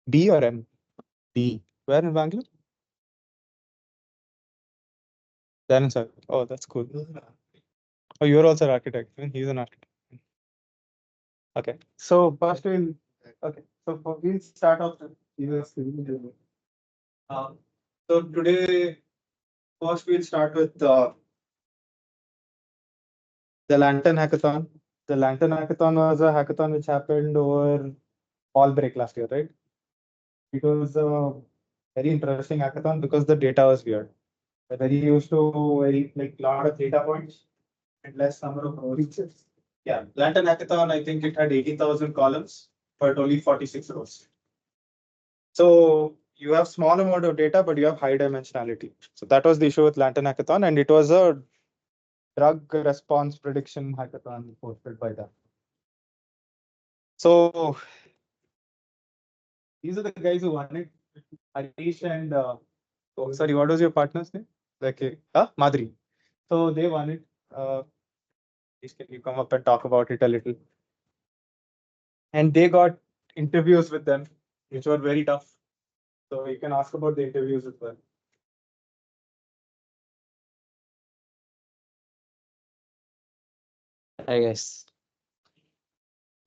B or M? D. Where in Bangalore? Darren sir. Oh, that's cool. Oh, you're also an architect. He's an architect. Okay. So first we'll we'll start off with US. Uh, so today, first we'll start with the Lantern Hackathon. The Lantern Hackathon was a hackathon which happened over fall break last year, right? It was a very interesting hackathon because the data was weird. We're very used to very like lot of data points and less number of rows. Yeah, Lantern Hackathon, I think it had 80,000 columns, but only 46 rows. So you have small amount of data, but you have high dimensionality. So that was the issue with Lantern Hackathon, and it was a drug response prediction hackathon hosted by them. So these are the guys who won it. Harish and oh, sorry, what was your partner's name? Like Madhuri. So they won it. Please can you come up and talk about it a little? And they got interviews with them, which were very tough. So you can ask about the interviews as well. Hi guys.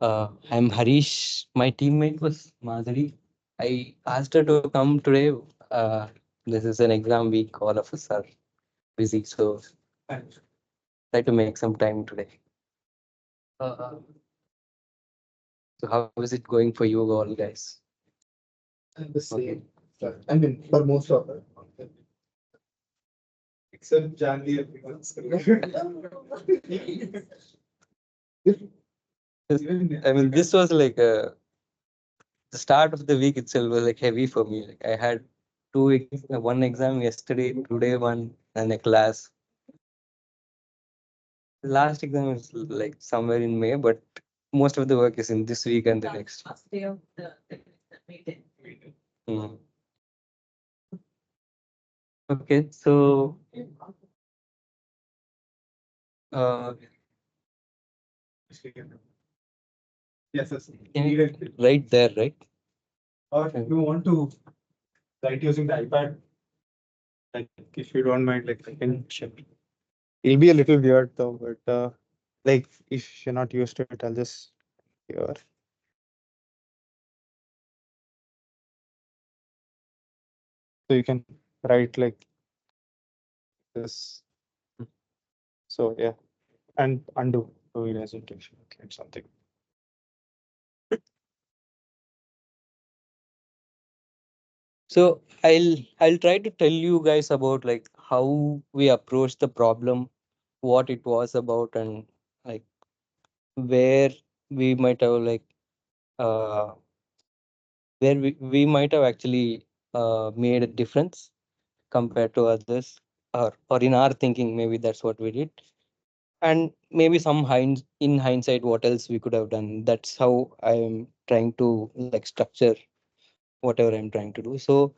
I'm Harish. My teammate was Madhuri. I asked her to come today. Uh, this is an exam week. All of us are busy, so try to make some time today. Uh, so how is it going for you all guys? And the same. I mean, for most of them. Except Janvi, everyone's I mean, this was like the start of the week itself was like heavy for me. Like I had one exam yesterday, today one, and a class. The last exam is like somewhere in May, but most of the work is in this week and the next. Mm. Okay, so uh, yes, yes. right there, right? Or if you want to write using the iPad, like if you don't mind, like I can share. It'll be a little weird though, but like if you're not used to it, I'll just here. So you can write like this. So yeah, and undo the presentation. Okay, something. So I'll try to tell you guys about like how we approached the problem, what it was about, and like where we might have like uh we might have actually made a difference compared to others, or in our thinking maybe that's what we did, and maybe in hindsight what else we could have done. That's how I'm trying to like structure whatever I'm trying to do. So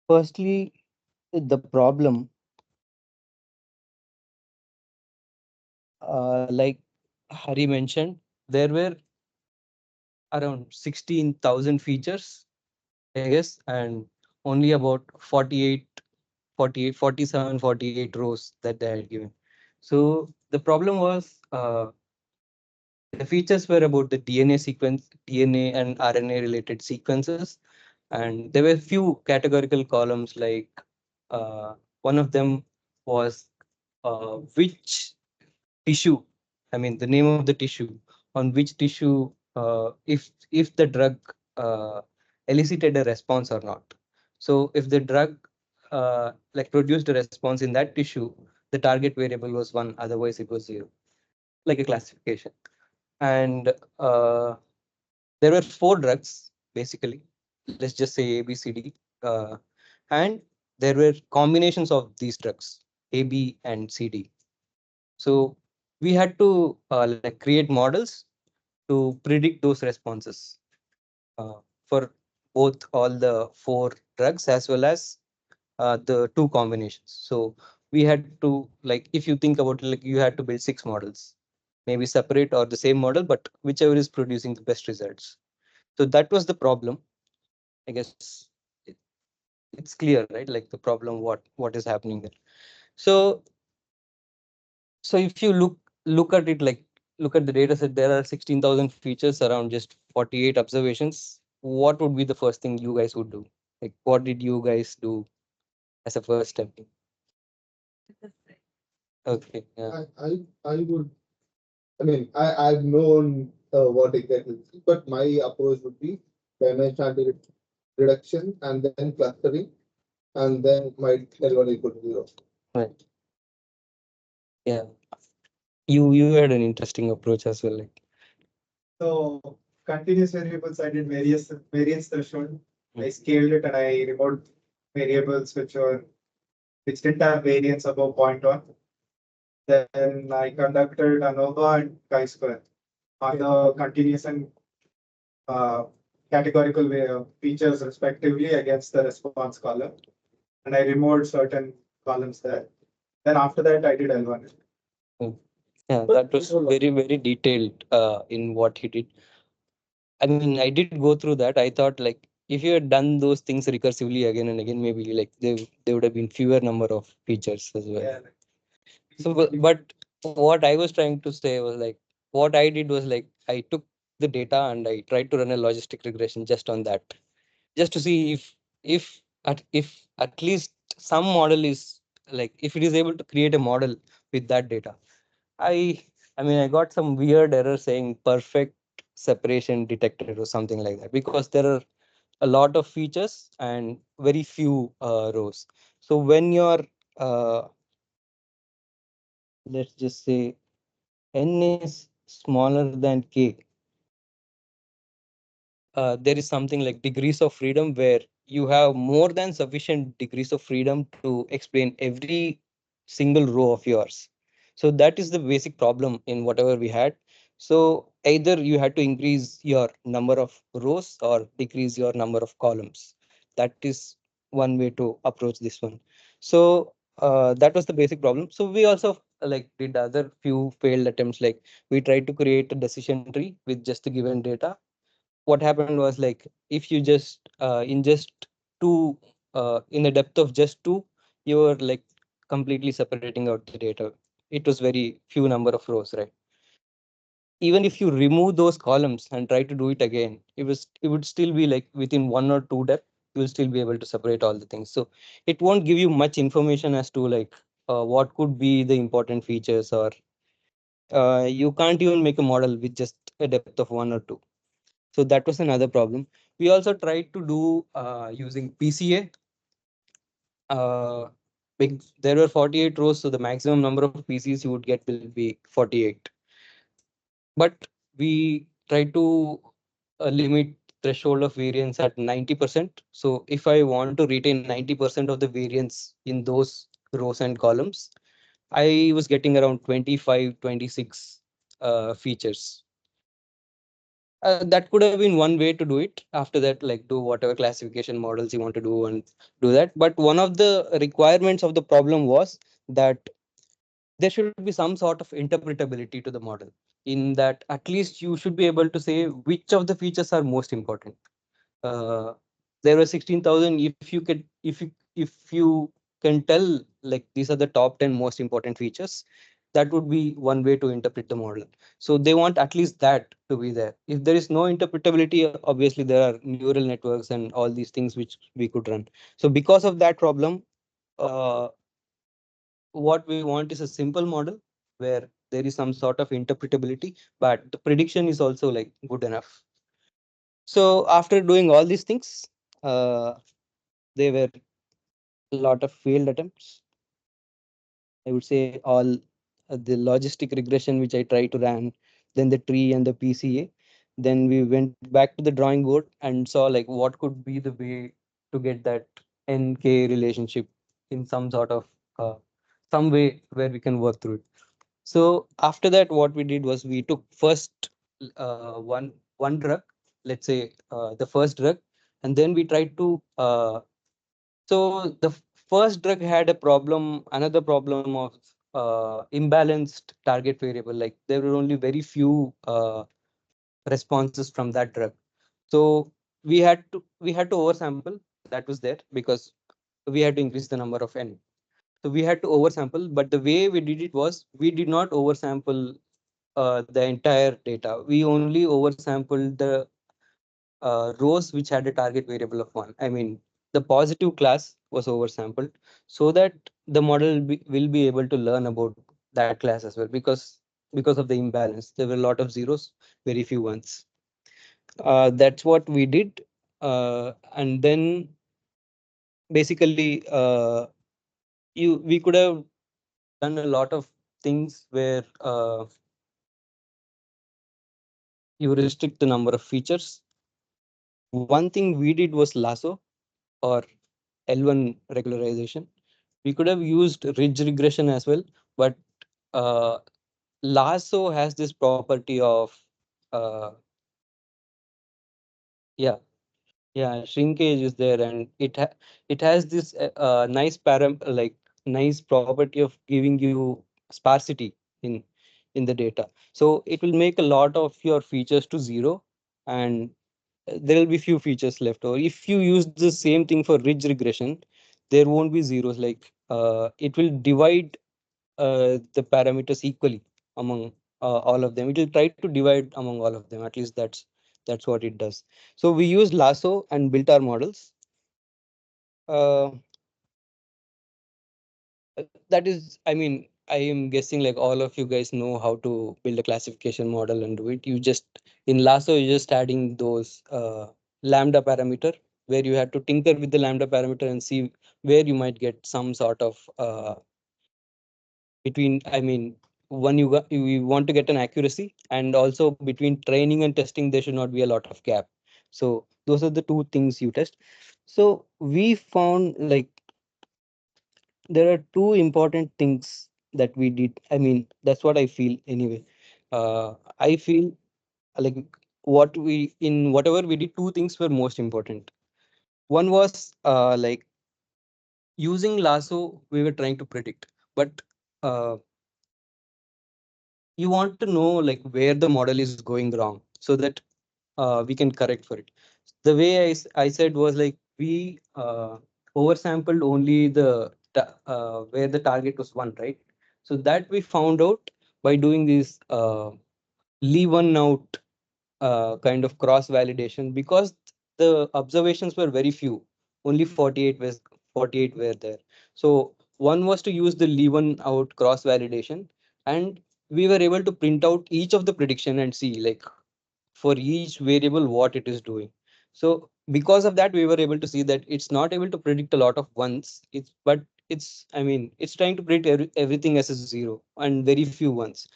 firstly, the problem, like Hari mentioned, there were around 16,000 features, I guess, and only about 48 rows that they had given. So the problem was the features were about the DNA and RNA related sequences, and there were few categorical columns like one of them was which tissue, I mean the name of the tissue, on which tissue if the drug uh, elicited a response or not. So if the drug like produced a response in that tissue, the target variable was one, otherwise it was zero, like a classification. And there were four drugs basically. Let's just say A, B, C, D, and there were combinations of these drugs, A, B, and C, D. So we had to like create models to predict those responses uh, for both all the four drugs as well as the two combinations. So we had to, like, if you think about it, like you had to build six models, maybe separate or the same model, but whichever is producing the best results. So that was the problem. I guess it's clear, right? Like the problem, what is happening there. So so if you look at it, like look at the data set, there are 16,000 features around just 48 observations. What would be the first thing you guys would do? Like what did you guys do as a first step? Okay, yeah. I would, I mean, I've known what exactly, but my approach would be dimensionality reduction and then clustering, and then my L1 equal to 0. Right. Yeah. You had an interesting approach as well. Like So continuous variables, I did variance threshold. I Mm. scaled it and I removed variables which didn't have variance above 0.1. Then I conducted ANOVA and chi-square on the continuous and uh, categorical features respectively against the response column. And I removed certain columns there. Then after that, I did L1. Mm. Yeah, But that was very detailed in what he did. I mean, I did go through that. I thought like if you had done those things recursively again and again, maybe like they would have been fewer number of features as well. Yeah. So, but what I was trying to say was like what I did was like I took the data and I tried to run a logistic regression just on that, just to see if at least some model is like if it is able to create a model with that data. I I mean I got some weird error saying perfect separation detected or something like that because there are a lot of features and very few rows. So when you're uh, let's just say n is smaller than k, there is something like degrees of freedom where you have more than sufficient degrees of freedom to explain every single row of yours. So that is the basic problem in whatever we had. So either you had to increase your number of rows or decrease your number of columns. That is one way to approach this one. So that was the basic problem. So we also like did other few failed attempts, like we tried to create a decision tree with just the given data. What happened was like if you just in just two in the depth of just two, you were like completely separating out the data. It was very few number of rows, right? Even if you remove those columns and try to do it again, it would still be like within one or two depth, you will still be able to separate all the things. So it won't give you much information as to like what could be the important features, or you can't even make a model with just a depth of one or two. So that was another problem. We also tried to do using PCA. Uh, there were 48 rows, so the maximum number of PCs you would get will be 48. But we tried to limit threshold of variance at 90%. So if I want to retain 90% of the variance in those rows and columns, I was getting around 25, 26 features. That could have been one way to do it. After that, like do whatever classification models you want to do and do that. But one of the requirements of the problem was that there should be some sort of interpretability to the model. In that, at least you should be able to say which of the features are most important. Uh, there were 16,000. If you can tell like these are the top 10 most important features, that would be one way to interpret the model. So they want at least that to be there. If there is no interpretability, obviously there are neural networks and all these things which we could run. So because of that problem, uh, what we want is a simple model where there is some sort of interpretability, but the prediction is also like good enough. So after doing all these things, uh, there were a lot of failed attempts. I would say all the logistic regression which I tried to run, then the tree and the PCA. Then we went back to the drawing board and saw like what could be the way to get that NK relationship in some sort of some way where we can work through it. So after that, what we did was we took first one drug, let's say the first drug, and then we tried to so the first drug had a problem, another problem of imbalanced target variable. Like there were only very few responses from that drug. So we had to oversample. That was there because we had to increase the number of n. So we had to oversample, but the way we did it was we did not oversample the entire data. We only oversampled the rows which had a target variable of one. I mean, the positive class was oversampled so that the model will be able to learn about that class as well because of the imbalance. There were a lot of zeros, very few ones. That's what we did. And then basically, we could have done a lot of things where you restrict the number of features. One thing we did was lasso or L1 regularization. We could have used ridge regression as well, but uh, lasso has this property of uh, yeah, yeah, shrinkage is there, and it has this nice nice property of giving you sparsity in in the data. So it will make a lot of your features to zero, and there will be few features left. Or if you use the same thing for ridge regression, there won't be zeros. Like it will divide the parameters equally among all of them. It will try to divide among all of them. At least that's what it does. So we used lasso and built our models. Uh, that is, I mean, I am guessing like all of you guys know how to build a classification model and do it. You just in lasso, you're just adding those lambda parameter where you had to tinker with the lambda parameter and see where you might get some sort of between, I mean, one you want to get an accuracy, and also between training and testing there should not be a lot of gap. So those are the two things you test. So we found like there are two important things that we did. I mean, that's what I feel anyway. I feel like what we in whatever we did, two things were most important. One was like using lasso we were trying to predict, but uh, you want to know like where the model is going wrong so that we can correct for it. The way I said was like we oversampled only where the target was one, right? So that we found out by doing this leave one out kind of cross validation, because the observations were very few. Only 48 were there. So one was to use the leave one out cross validation, and we were able to print out each of the prediction and see like for each variable what it is doing. So because of that, we were able to see that it's not able to predict a lot of ones. It's, I mean, it's trying to predict everything as a zero and very few ones.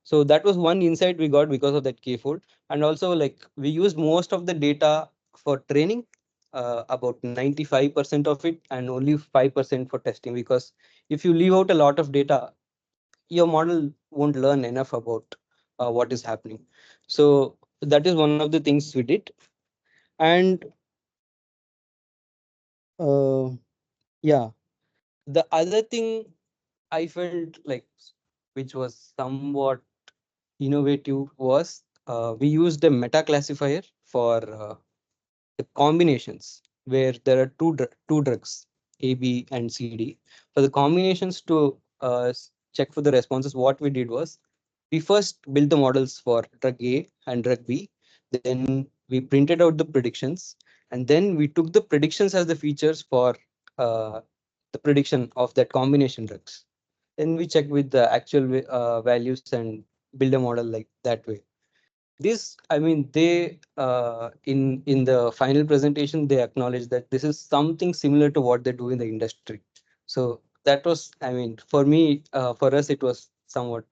So that was one insight we got because of that k-fold. And also like we used most of the data for training, about 95% of it, and only 5% for testing, because if you leave out a lot of data, your model won't learn enough about what is happening. So that is one of the things we did. And uh, yeah, the other thing I felt like, which was somewhat innovative, was we used a meta classifier for the combinations where there are two drugs, A, B, and C, D. For the combinations to check for the responses, what we did was we first built the models for drug A and drug B. Then we printed out the predictions, and then we took the predictions as the features for uh, the prediction of that combination drugs. Then we check with the actual values and build a model like that way. This, I mean, they in the final presentation they acknowledge that this is something similar to what they do in the industry. So that was, I mean, for me, for us it was somewhat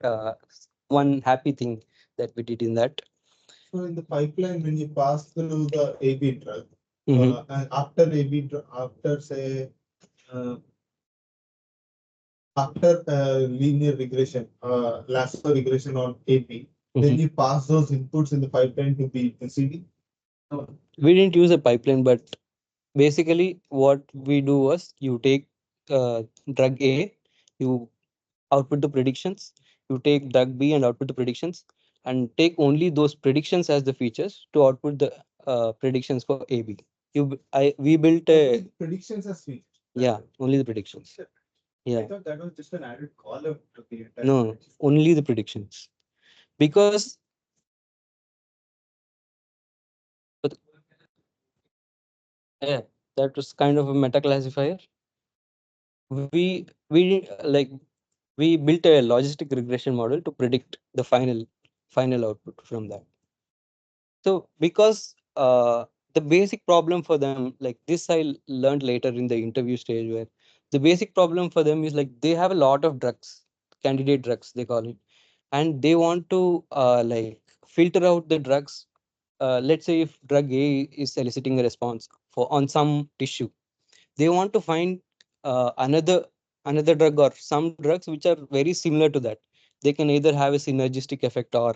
one happy thing that we did in that. So in the pipeline, when you pass through the AB drug, Mhm. and after AB drug, after say, uh, after linear regression, lasso regression on AB, then Mhm. you pass those inputs in the pipeline to B to CD. We didn't use a pipeline, but basically what we do was you take drug A, you output the predictions, you take drug B and output the predictions, and take only those predictions as the features to output the predictions for AB. We built a Predictions as features. yeah, only the predictions. I Yeah, thought that was just an added column to the entire. no, only the predictions because but, yeah, that was kind of a meta classifier. Like we built a logistic regression model to predict the final output from that. So because the basic problem for them, like this I learned later in the interview stage, where the basic problem for them is like they have a lot of drugs, candidate drugs they call it, and they want to like filter out the drugs. Let's say if drug A is eliciting a response for on some tissue, they want to find another drug or some drugs which are very similar to that. They can either have a synergistic effect or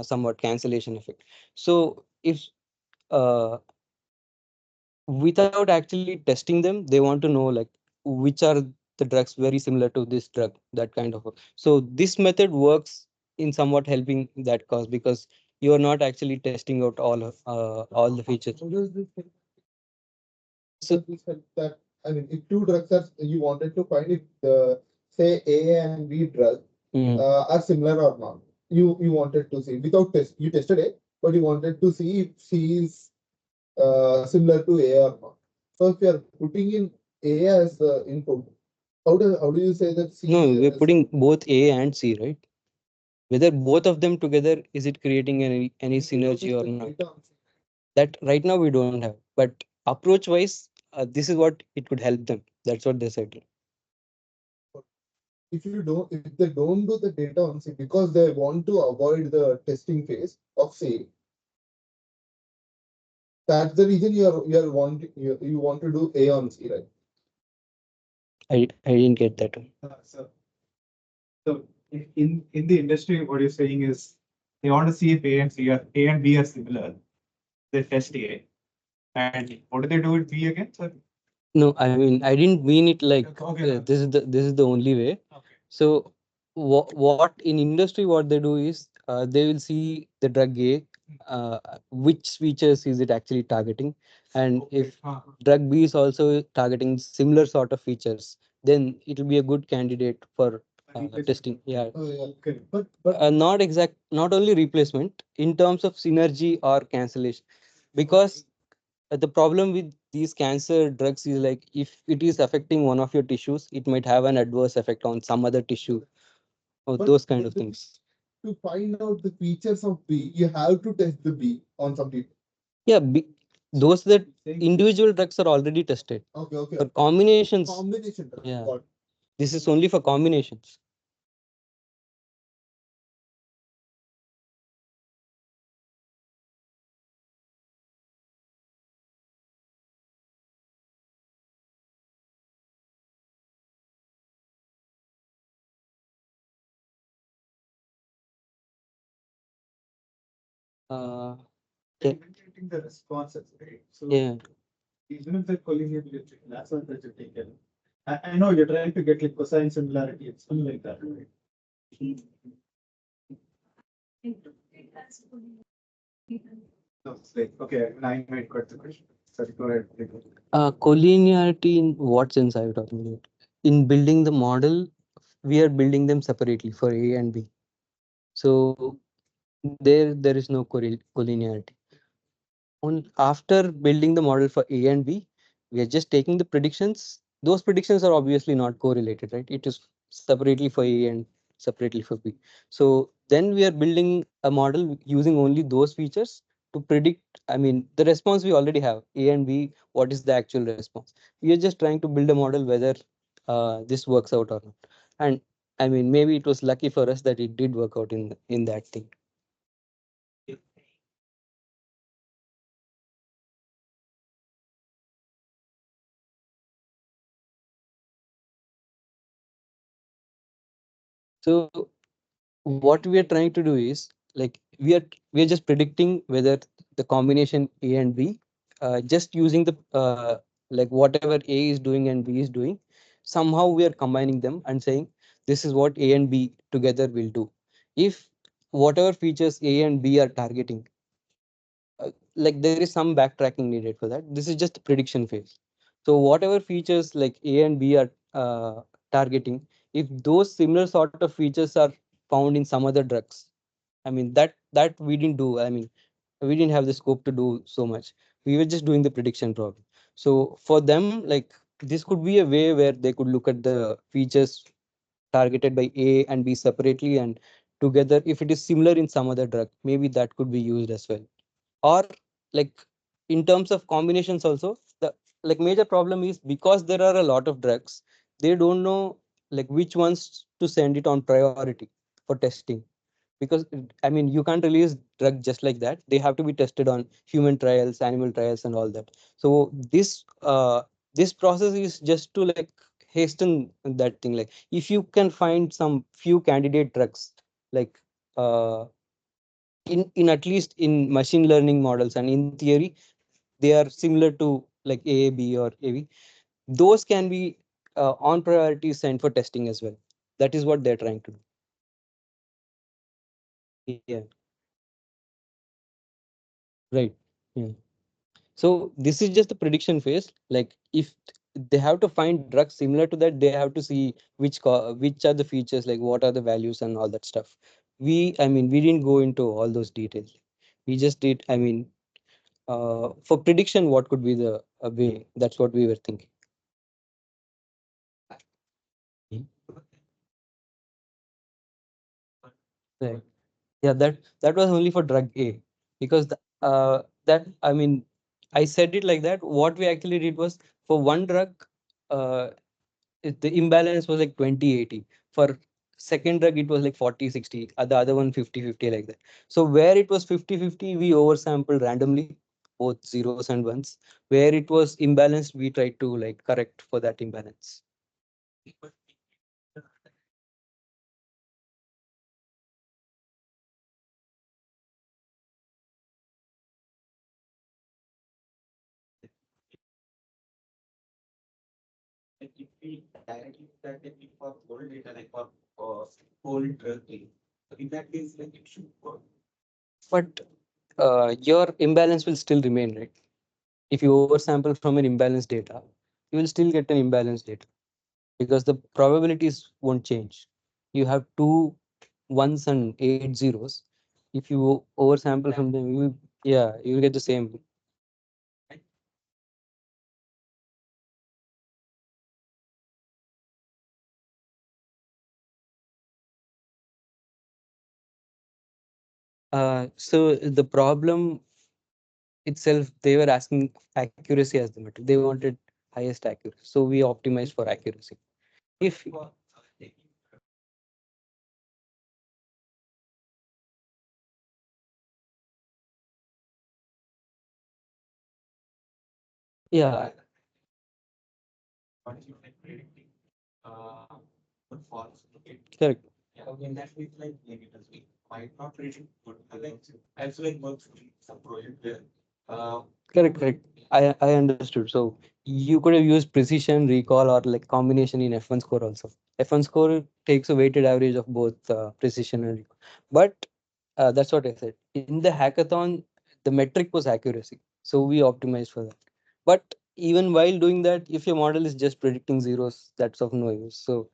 somewhat cancellation effect. So if uh, without actually testing them, they want to know like which are the drugs very similar to this drug, that kind of so this method works in somewhat helping that cause, because you are not actually testing out all the features. How does this help? So Does this help that, I mean, if two drugs are, you wanted to find if the, say, A and B drug mm, are similar or not. You wanted to see without test. You tested A, but you wanted to see if C is similar to A or not. So if you are putting in A as the input, how do you say that C no, we're is putting both A and C, right? Whether both of them together, is it creating any synergy or not? data on C? That right now we don't have, but approach wise, this is what it could help them. That's what they said. If they don't do the data on C because they want to avoid the testing phase of C, that's the reason you want to do A on C, right? I didn't get that one. So in the industry, what you're saying is they want to see if A and B are similar. They test A. And what do they do with B again? Sorry. No, I mean I didn't mean it like Okay. this is the only way. Okay. So what in industry what they do is they will see the drug A, which features is it actually targeting, and Okay. if drug B is also targeting similar sort of features, then it will be a good candidate for testing. Yeah, Oh, yeah. Okay. not exact, not only replacement in terms of synergy or cancellation, because the problem with these cancer drugs is like if it is affecting one of your tissues, it might have an adverse effect on some other tissue or But those kind of things. to find out the features of B, you have to test the B on some people. Yeah, those that individual drugs are already tested. Okay, okay. For combinations, Combination drug. yeah, Got it. this is only for combinations. Uh, yeah, Evaluating the responses, right? So yeah. even if the collineability, that's what that you take in. I know you're trying to get like cosine similarity, it's something like that, right? No, it's like, okay, now I might got the question. Sorry, go ahead. Collinearity in what sense are you talking about? In building the model, we are building them separately for A and B. So there is no collinearity. On after building the model for A and B, we are just taking the predictions. Those predictions are obviously not correlated, right? It is separately for A and separately for B. So then we are building a model using only those features to predict. I mean, the response we already have, A and B, what is the actual response? We are just trying to build a model whether this works out or not. And I mean, maybe it was lucky for us that it did work out in that thing. So what we are trying to do is like we are just predicting whether the combination A and B, just using the like whatever A is doing and B is doing, somehow we are combining them and saying this is what A and B together will do. If whatever features A and B are targeting, like there is some backtracking needed for that. This is just the prediction phase. So whatever features like A and B are targeting, if those similar sort of features are found in some other drugs, I mean that we didn't do. I mean we didn't have the scope to do so much. We were just doing the prediction problem. So for them, like this could be a way where they could look at the features targeted by A and B separately and together. If it is similar in some other drug, maybe that could be used as well. Or like in terms of combinations also, the like major problem is because there are a lot of drugs, they don't know like which ones to send it on priority for testing. Because I mean you can't release drug just like that, they have to be tested on human trials, animal trials and all that. So this process is just to like hasten that thing. Like if you can find some few candidate drugs, like uh, in at least in machine learning models and in theory they are similar to like AAB or AV, those can be on priority sent for testing as well. That is what they're trying to do. Yeah, right. Yeah. So this is just the prediction phase. Like if they have to find drugs similar to that, they have to see which are the features, like what are the values and all that stuff. I mean, we didn't go into all those details. We just did. I mean, for prediction, what could be the way? That's what we were thinking. Mhm. Right. Yeah, that was only for drug A because that I mean I said it like that. What we actually did was for one drug, uh, the imbalance was like 20/80. For second drug, it was like 40/60. The other one 50/50 like that. So where it was 50/50, we oversampled randomly both zeros and ones. Where it was imbalanced, we tried to like correct for that imbalance. But your imbalance will still remain, right? If you oversample from an imbalanced data, you will still get an imbalanced data because the probabilities won't change. You have two ones and eight zeros. If you oversample from them, yeah, you will get the same. So the problem itself, they were asking accuracy as the metric. They wanted highest accuracy. So we optimized for accuracy. If yeah, correct. Correct, correct. I understood. So you could have used precision, recall, or like combination in F1 score also. F1 score takes a weighted average of both precision and recall. But that's what I said. In the hackathon, the metric was accuracy. So we optimized for that. But even while doing that, if your model is just predicting zeros, that's of no use. So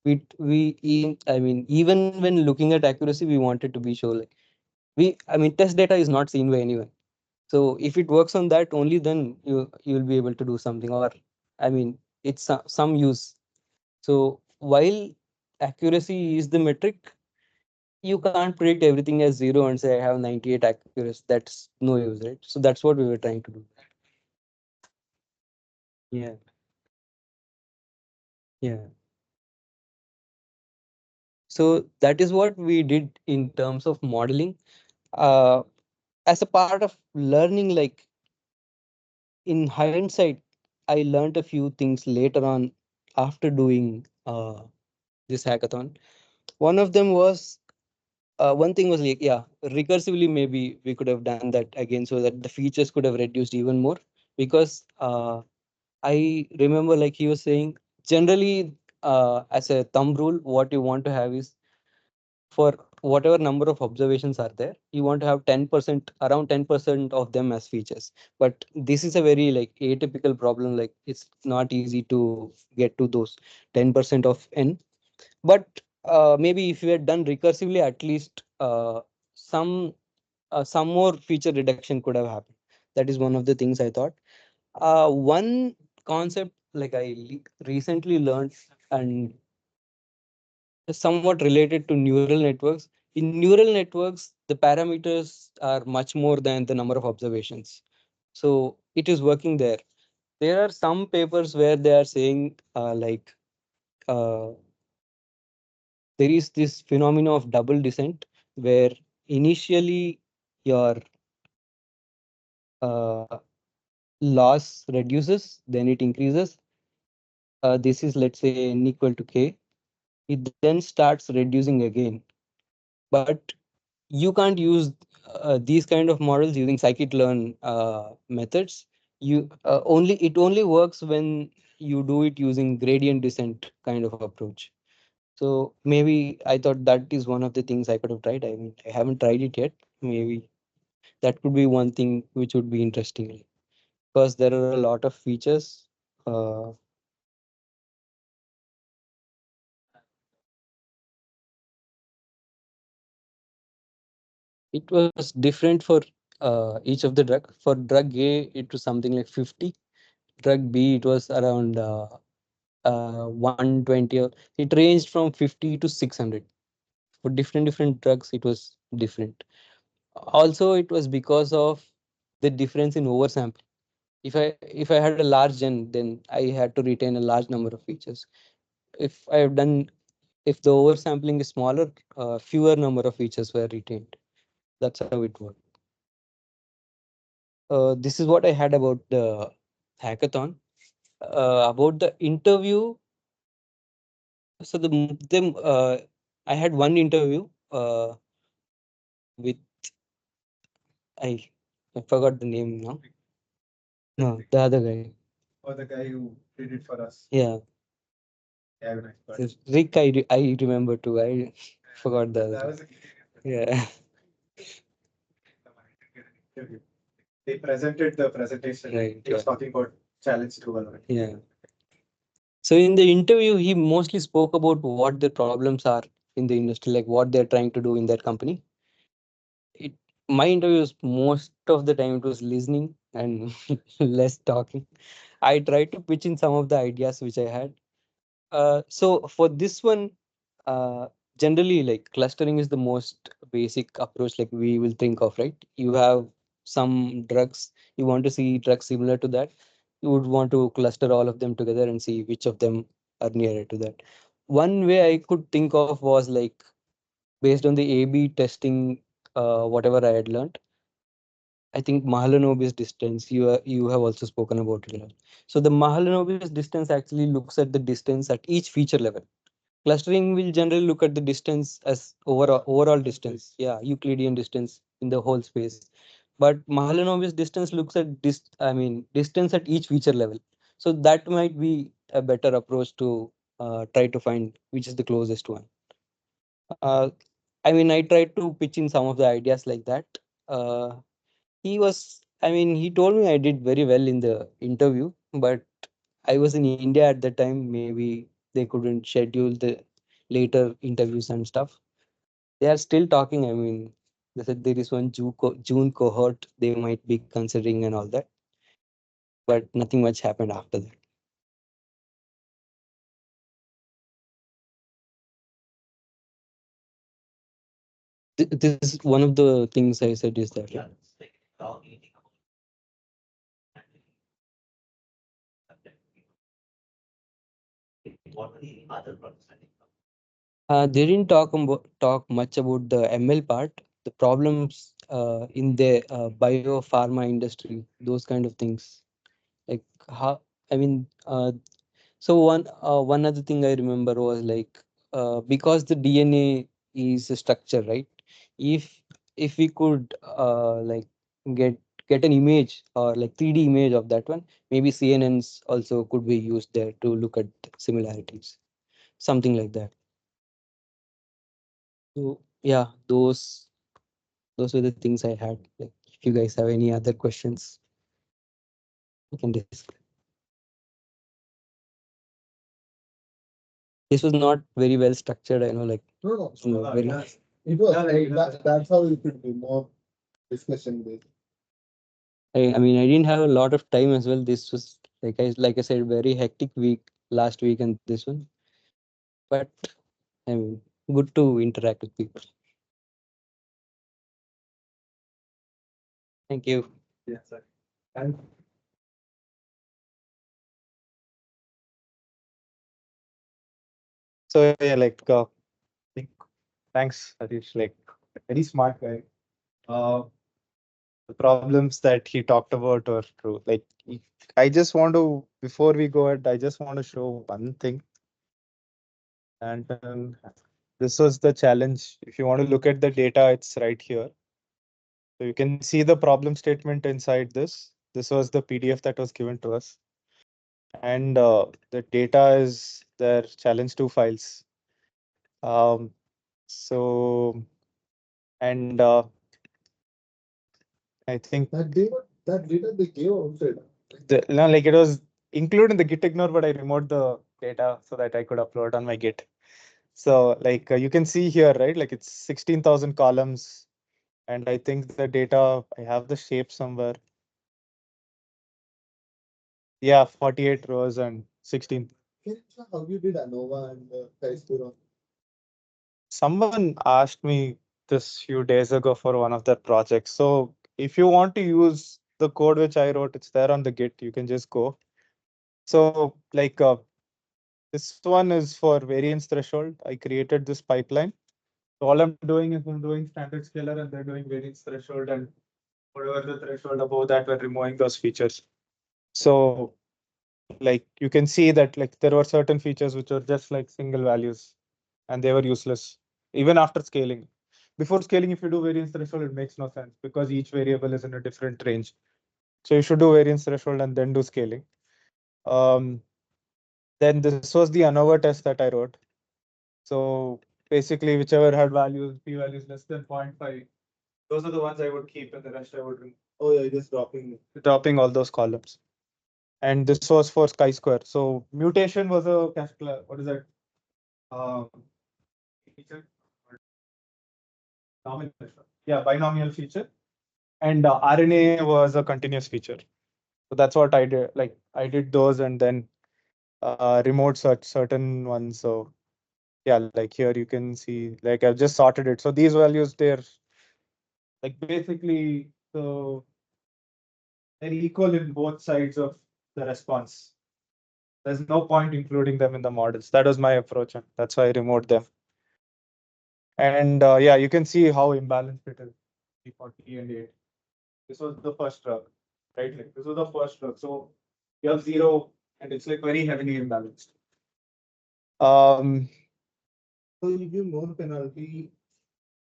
I mean, even when looking at accuracy, we wanted to be sure like I mean, test data is not seen by anyone. So if it works on that only, then you'll be able to do something. Or I mean, it's some use. So while accuracy is the metric, you can't predict everything as zero and say I have 98 accuracy. That's no use, right? So that's what we were trying to do. Yeah, yeah. So that is what we did in terms of modeling. Uh, as a part of learning, like in hindsight, I learned a few things later on after doing this hackathon. One of them was one thing was like, yeah, recursively maybe we could have done that again so that the features could have reduced even more. Because I remember like he was saying, generally as a thumb rule, what you want to have is for whatever number of observations are there, you want to have 10%, around 10% of them as features. But this is a very like atypical problem. Like it's not easy to get to those 10% of n. But maybe if we had done recursively, at least some more feature reduction could have happened. That is one of the things I thought. One concept like recently learned and somewhat related to neural networks. In neural networks, the parameters are much more than the number of observations. So it is working there. There are some papers where they are saying uh, there is this phenomena of double descent where initially your uh, loss reduces, then it increases. This is, let's say, n equal to k. It then starts reducing again. But you can't use these kind of models using scikit-learn methods. It only works when you do it using gradient descent kind of approach. So maybe I thought that is one of the things I could have tried. I mean, I haven't tried it yet. Maybe that could be one thing which would be interesting because there are a lot of features. Uh, it was different for each of the drug. For drug A, it was something like 50. Drug B, it was around 120. It ranged from 50 to 600. For different drugs, it was different. Also, it was because of the difference in oversample. If I had a large gen, then I had to retain a large number of features. If I have done if the oversampling is smaller, fewer number of features were retained. That's how it worked. This is what I had about the hackathon. About the interview, so I had one interview with I I forgot the name now. No, the other guy. Or the guy who did it for us. Yeah, Yeah, I forgot. Rick. I remember too. I forgot the That other. was a Yeah, interview. They presented the presentation. right. He was Yeah, talking about challenge to Valorant. yeah. So in the interview, he mostly spoke about what the problems are in the industry, like what they're trying to do in their company. It My interview was most of the time it was listening and less talking. I tried to pitch in some of the ideas which I had. So for this one, uh, generally like clustering is the most basic approach like we will think of, right? You have some drugs, you want to see drugs similar to that. You would want to cluster all of them together and see which of them are nearer to that. One way I could think of was like based on the A/B testing, whatever I had learned. I think Mahalanobis distance, you have also spoken about it a lot. So the Mahalanobis distance actually looks at the distance at each feature level. Clustering will generally look at the distance as overall distance, yeah, Euclidean distance in the whole space. But Mahalanobis distance looks at distance at each feature level. So that might be a better approach to try to find which is the closest one. Uh, I tried to pitch in some of the ideas like that. Uh, he told me I did very well in the interview, but I was in India at the time. Maybe they couldn't schedule the later interviews and stuff. They are still talking. They said there is one June cohort they might be considering and all that, but nothing much happened after that. This is one of the things I said is that they didn't talk much about the ML part, the problems in the biopharma industry, those kind of things. Like how, I mean, so one other thing I remember was like because the DNA is a structure, right? If if we could get get an image or like 3D image of that one, maybe CNNs also could be used there to look at similarities, something like that. So yeah, those were the things I had. Like, if you guys have any other questions, we can discuss. This was not very well structured. I know, like, No, very. it was that's how it should be more discussion based. I mean, I didn't have a lot of time as well. This was like I said, very hectic week last week and this one. But I mean, good to interact with people. Thank you. Yes, sir. And so yeah, like think- thanks, Harish. Like very smart guy. Uh, the problems that he talked about are true. Like I just want to, before we go ahead, I just want to show one thing. And this was the challenge. If you want to look at the data, it's right here. So you can see the problem statement inside this. This was the PDF that was given to us. And the data is their challenge 2 files. Um, so, and I think That data they gave outside. like it was included in the git ignore, but I removed the data so that I could upload on my git. So like you can see here, right? Like it's 16,000 columns. And I think the data, I have the shape somewhere. Yeah, 48 rows and 16. Can you tell how you did ANOVA and Kaispura? Someone asked me this few days ago for one of their projects. So if you want to use the code which I wrote, it's there on the Git. You can just go. So like this one is for variance threshold. I created this pipeline. So all I'm doing is I'm doing standard scalar and they're doing variance threshold, and whatever the threshold above that, we're removing those features. So like you can see that like there were certain features which were just like single values and they were useless even after scaling. Before scaling, if you do variance threshold, it makes no sense because each variable is in a different range. So you should do variance threshold and then do scaling. Um, then this was the ANOVA test that I wrote. So basically, whichever had values, p values less than 0.5, those are the ones I would keep, and the rest I would remove. Oh yeah, just Dropping all those columns. And this was for chi-square. So mutation was a what is that? Um, feature? Yeah, binomial feature. And RNA was a continuous feature. So that's what I did. Like I did those and then remote search certain ones. So yeah, like here you can see, like I've just sorted it. So these values, they're like basically, so they're equal in both sides of the response. There's no point including them in the models. That was my approach, and that's why I removed them. And yeah, you can see how imbalanced it is. 340 and 8. This was the first drug, right? Like this was the first drug. So you have 0 and it's like very heavily imbalanced. Um, So you give more penalty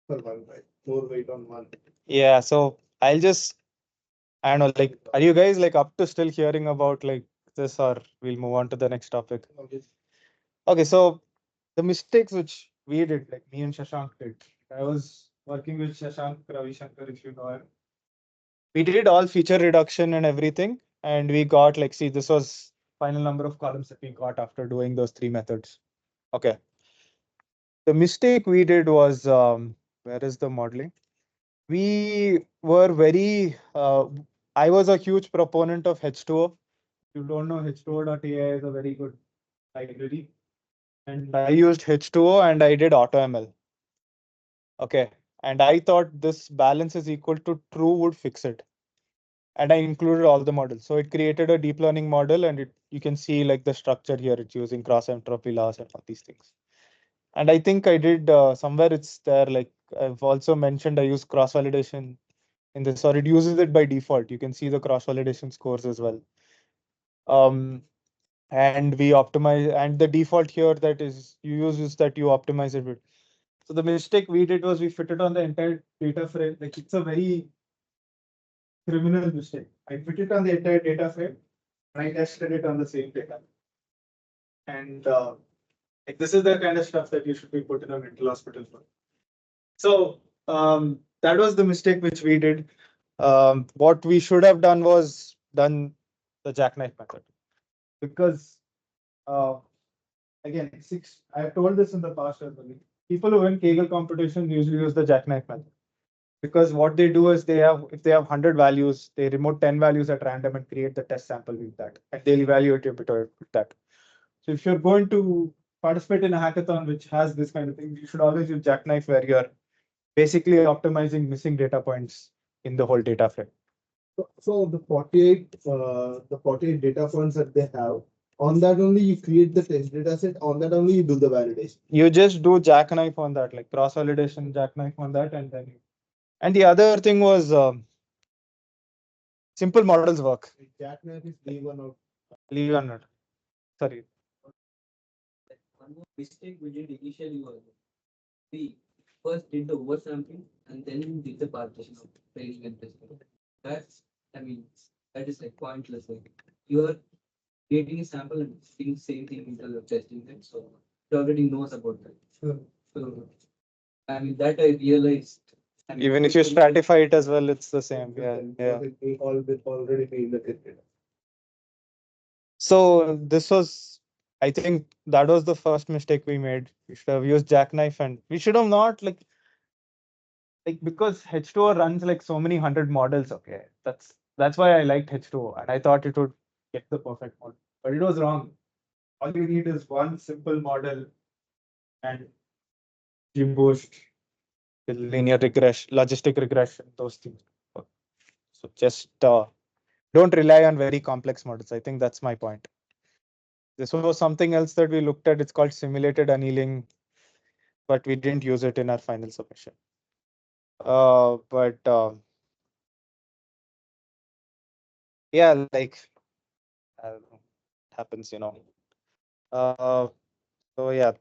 for one, right? More weight on one. yeah, so I'll just, I don't know, like, are you guys like up to still hearing about like this, or we'll move on to the next topic? Okay. Okay, so the mistakes which we did, like me and Shashank did, I was working with Shashank Ravi Shankar, if you know him. We did all feature reduction and everything, and we got like, see, this was final number of columns that we got after doing those 3 methods. Okay. The mistake we did was, where is the modeling? We were very, I was a huge proponent of H2O. If you don't know, H2O.ai is a very good library. And I used H2O and I did AutoML. Okay. And I thought this balance is equal to true would fix it. And I included all the models. So it created a deep learning model, and you can see like the structure here. It's using cross entropy loss and all these things. And I think I did somewhere it's there. Like I've also mentioned, I use cross validation in this, or it uses it by default. You can see the cross validation scores as well. And we optimize, and the default here that is you use is that you optimize it with. So the mistake we did was we fit it on the entire data frame. Like it's a very criminal mistake. I fit it on the entire data frame and I tested it on the same data. And like this is the kind of stuff that you should be put in a mental hospital for. So that was the mistake which we did. What we should have done was done the jackknife method, because uh, again, I've told this in the past as well. People who win Kegel competition usually use the jackknife method, because what they do is if they have 100 values, they remove 10 values at random and create the test sample with that, and they'll evaluate your bit with that. So if you're going to participate in a hackathon which has this kind of thing, you should always use jackknife, where you're basically optimizing missing data points in the whole data frame. So the 48 data points that they have, on that only you create the test data set, on that only you do the validation. You just do jackknife on that, like cross validation, jackknife on that, and then and the other thing was simple models work. Jackknife is day one out. Leave or not. Sorry. One more mistake we did initially was we first did the oversampling and then did the partition of training and testing. That's, I mean, that is like pointless. Like you are creating a sample and doing the same thing in terms of testing it. So it already knows about that. Sure. So I mean that I realized. I mean, Even if you stratify it as well, it's the same. Yeah, yeah. It will already be in the test data. So this was, I think that was the first mistake we made. We should have used jackknife, and we should have not like because H2O runs like so many hundred models. Okay, that's why I liked H2O, and I thought it would get the perfect model, but it was wrong. All you need is one simple model and GBoost, the linear regression, logistic regression, those things. So just don't rely on very complex models. I think that's my point. This was something else that we looked at. It's called simulated annealing, but we didn't use it in our final submission. But yeah, like I don't know, it happens, you know. So yeah,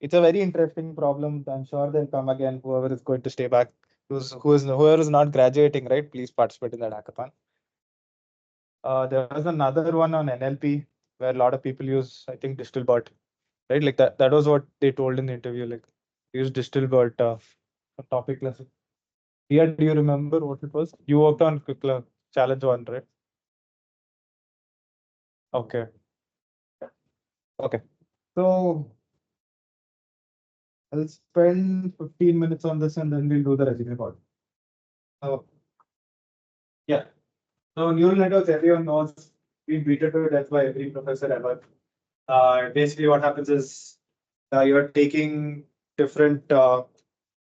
it's a very interesting problem. I'm sure they'll come again. Whoever is going to stay back, whoever is not graduating, right? Please participate in that hackathon. There was another one on NLP where a lot of people use, I think, Distilbot, right? Like that was what they told in the interview. Like use Distilbot for topic class. Yeah, do you remember what it was? You worked on challenge one, right? Okay. Okay. So I'll spend 15 minutes on this and then we'll do the resume part. Oh, yeah. So neural networks, everyone knows, we beat it to death by every professor ever. Basically, what happens is you're taking different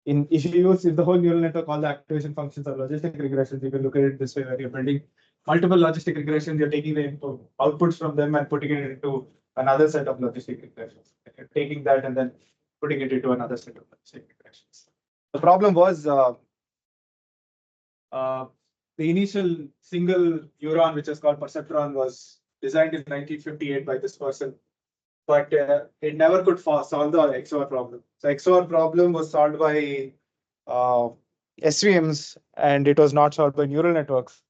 if you use if the whole neural network, all the activation functions are logistic regressions. You can look at it this way, where you're building multiple logistic regressions, you're taking the input outputs from them and putting it into another set of logistic regressions. You're taking that and then putting it into another set of logistic regressions. The problem was uh, the initial single neuron, which is called perceptron, was designed in 1958 by this person, but it never could solve the XOR problem. So XOR problem was solved by uh, SVMs, and it was not solved by neural networks.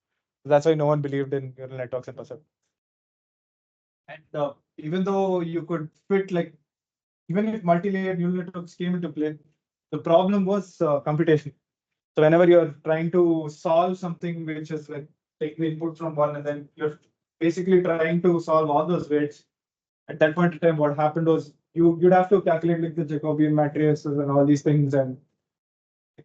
That's why no one believed in neural networks and perceptron. And even though you could fit even if multi-layered neural networks came into play, the problem was computation. So whenever you're trying to solve something which is like take the input from one and then you're basically trying to solve all those weights, at that point in time, what happened was you'd have to calculate like the Jacobian matrices and all these things, and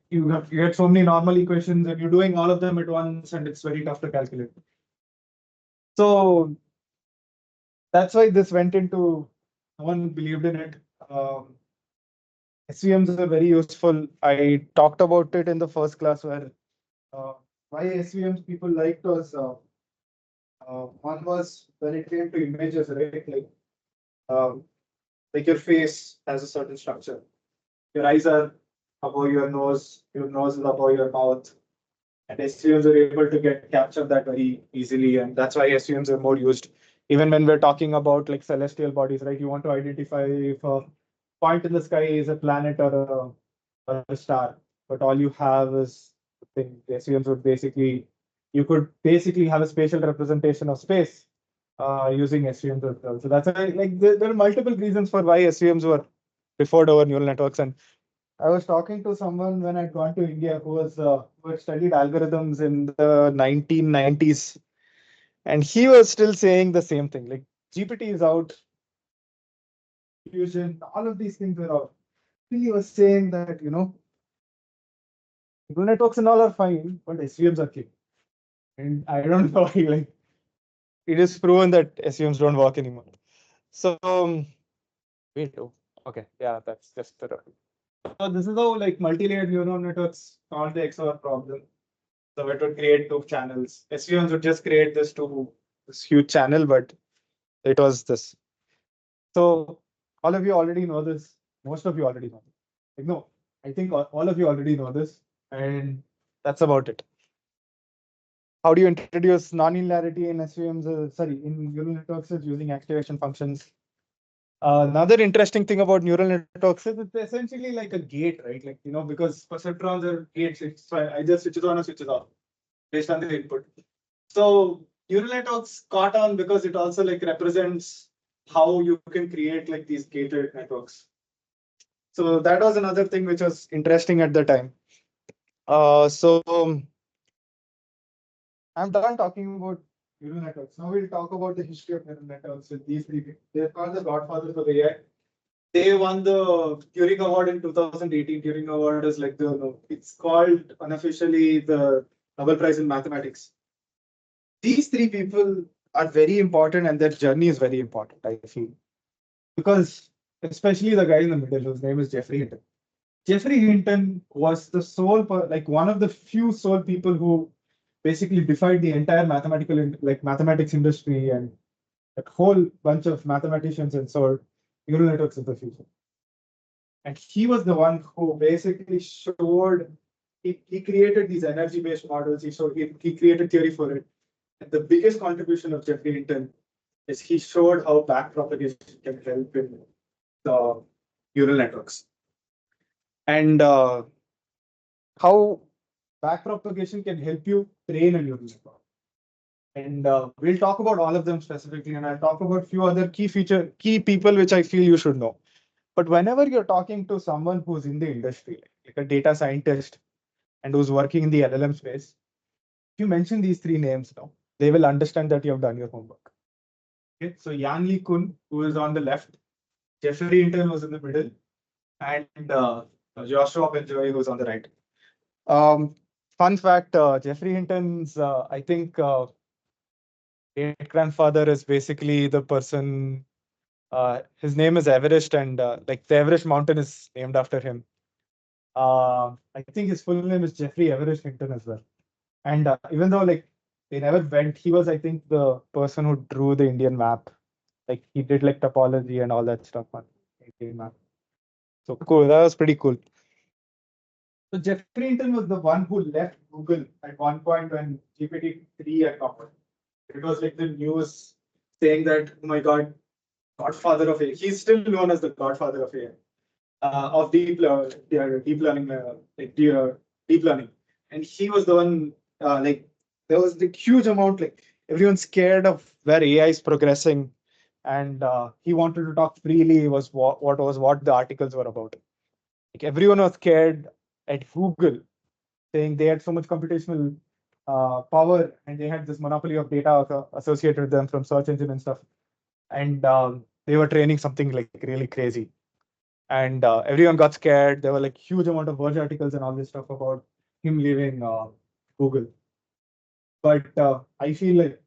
you get so many normal equations and you're doing all of them at once, and it's very tough to calculate. So that's why this went into, no one believed in it. SVMs are very useful. I talked about it in the first class where why SVMs people liked was one was when it came to images, right? Like your face has a certain structure. Your eyes are above your nose is above your mouth, and SVMs are able to capture that very easily, and that's why SVMs are more used. Even when we're talking about like celestial bodies, right? You want to identify if a point in the sky is a planet or a star, but all you have is the thing. The SVMs would basically, you could basically have a spatial representation of space using SVMs as well. So that's why, like there are multiple reasons for why SVMs were preferred over neural networks, and I was talking to someone when I'd gone to India who had studied algorithms in the 1990s, and he was still saying the same thing. Like GPT is out, fusion, all of these things are out. He was saying that neural networks and all are fine, but SVMs are king. And I don't know why. Like it is proven that SVMs don't work anymore. So wait, oh, okay, yeah, that's just the. So this is how like multi-layered neural networks solve the XOR problem. So it would create two channels. SVMs would just create this huge channel, but it was this. So all of you already know this. Most of you already know. Like, no, I think all of you already know this, and that's about it. How do you introduce nonlinearity in SVMs? Sorry, in neural networks is using activation functions. Another interesting thing about neural networks is it's essentially like a gate, right? Like, because perceptrons are gates, I just switches on or switches off based on the input. So neural networks caught on because it also like represents how you can create like these gated networks. So that was another thing which was interesting at the time. I'm done talking about neural networks. Now we'll talk about the history of neural networks with these three people. They're called the godfathers of AI. They won the Turing Award in 2018. Turing Award is like it's called unofficially the Nobel Prize in Mathematics. These three people are very important and their journey is very important, I feel. Because especially the guy in the middle, whose name is Jeffrey Hinton. Jeffrey Hinton was the like one of the few sole people who basically defied the entire mathematics industry and a whole bunch of mathematicians and so neural networks of the future. And he was the one who basically showed he created these energy-based models. He created theory for it. And the biggest contribution of Jeffrey Hinton is he showed how backpropagation can help in the neural networks. And how backpropagation can help you train a neural network. And we'll talk about all of them specifically, and I'll talk about a few other key people which I feel you should know. But whenever you're talking to someone who's in the industry, like a data scientist and who's working in the LLM space, if you mention these three names now, they will understand that you have done your homework. Okay, so Yang Lee Kun, who is on the left, Jeffrey Hinton, who's in the middle, and Joshua Benjoy, who's on the right. Fun fact: Jeffrey Hinton's, I think, great grandfather is basically the person. His name is Everest, and like the Everest mountain is named after him. I think his full name is Jeffrey Everest Hinton as well. And even though like they never went, he was, I think, the person who drew the Indian map. Like he did like topology and all that stuff on Indian map. So cool. That was pretty cool. So Jeffrey Hinton was the one who left Google at one point when GPT-3 had come out. It was like the news saying that, oh my God, Godfather of AI. He's still known as the Godfather of AI, of deep learning, deep learning. And he was the one, like, there was the huge amount, like, everyone's scared of where AI is progressing. And he wanted to talk freely, was what the articles were about. Like, everyone was scared at Google, saying they had so much computational power and they had this monopoly of data associated with them from search engine and stuff. And they were training something like really crazy. And everyone got scared. There were like huge amount of Verge articles and all this stuff about him leaving Google. But I feel like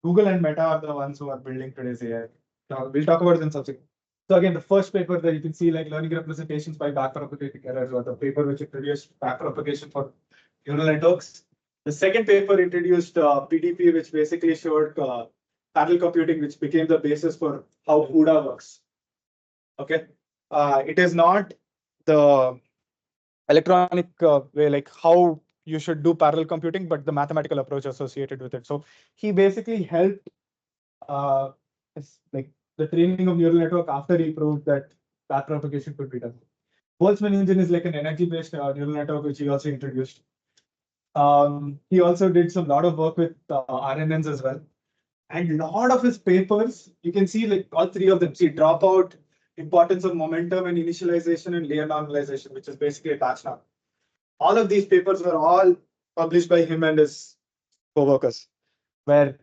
Google and Meta are the ones who are building today's AI. We'll talk about it in subsequent. So again, the first paper that you can see, like learning representations by backpropagating errors, or the paper which introduced backpropagation for neural networks. The second paper introduced PDP, which basically showed parallel computing, which became the basis for how CUDA works. Okay, it is not the electronic way, like how you should do parallel computing, but the mathematical approach associated with it. So he basically helped like the training of neural network after he proved that backpropagation could be done. Boltzmann engine is like an energy-based neural network, which he also introduced. He also did some lot of work with RNNs as well. And a lot of his papers, you can see like all three of them. See, Dropout, importance of momentum and initialization and layer normalization, which is basically a patch now. All of these papers were all published by him and his co-workers, where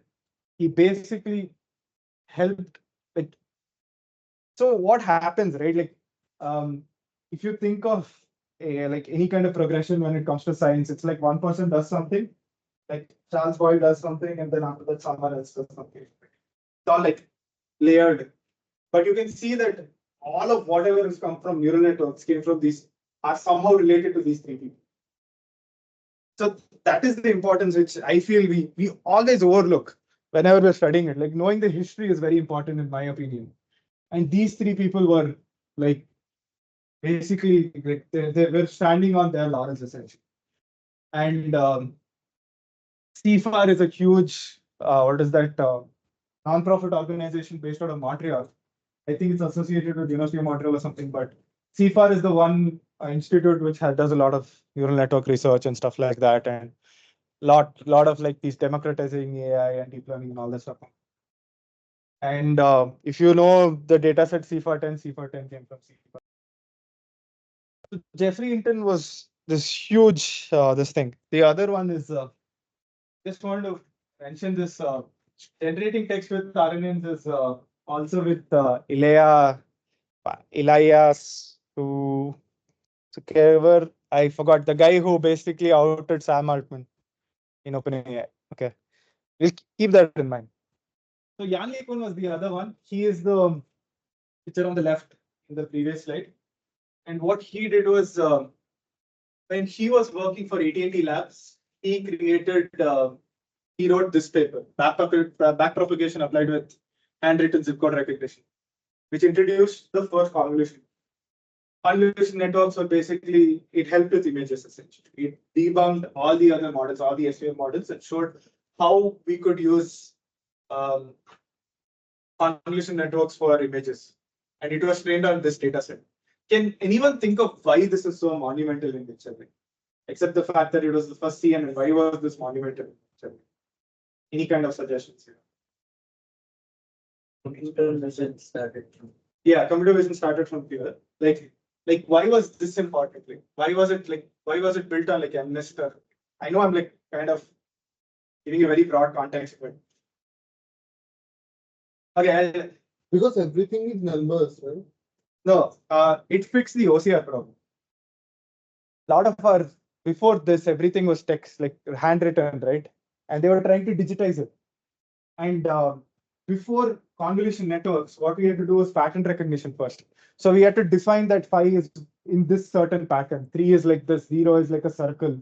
he basically helped. Like, so what happens, right? Like, if you think of like any kind of progression when it comes to science, it's like one person does something, like Charles Boyle does something, and then after that someone else does something. It's all like layered. But you can see that all of whatever has come from neural networks came from these, are somehow related to these three people. So that is the importance which I feel we always overlook whenever we're studying it. Like knowing the history is very important in my opinion. And these three people were like basically like they were standing on their laurels essentially. And CFAR is a huge what is that non-profit organization based out of Montreal. I think it's associated with University of Montreal or something, but CFAR is the one institute which does a lot of neural network research and stuff like that, and lot of like these democratizing AI and deep learning and all that stuff. And if you know the data set CFAR 10 came from CFAR. So Jeffrey Hinton was this huge this thing. The other one is just want to mention this generating text with RNNs is also with Elias who Kerber. I forgot the guy who basically outed Sam Altman in OpenAI. Okay, we'll keep that in mind. So Jan LeCun was the other one. He is the picture on the left in the previous slide. And what he did was when he was working for AT&T Labs, he created he wrote this paper, backpropagation applied with handwritten zip code recognition, which introduced the first convolution. Convolution networks were basically, it helped with images essentially. It debunked all the other models, all the SVM models, and showed how we could use convolution networks for images. And it was trained on this data set. Can anyone think of why this is so monumental in nature? Except the fact that it was the first CNN, why was this monumental in nature? Any kind of suggestions here? Computer vision started from. Yeah, computer vision started from here. Like why was this important? Like, why was it built on like MNIST? I know I'm like kind of giving a very broad context, but okay. Because everything is numbers, right? No, it fixed the OCR problem. A lot of our before this, everything was text, like handwritten, right? And they were trying to digitize it. And before convolution networks, what we had to do was pattern recognition first. So we had to define that 5 is in this certain pattern, 3 is like this, 0 is like a circle,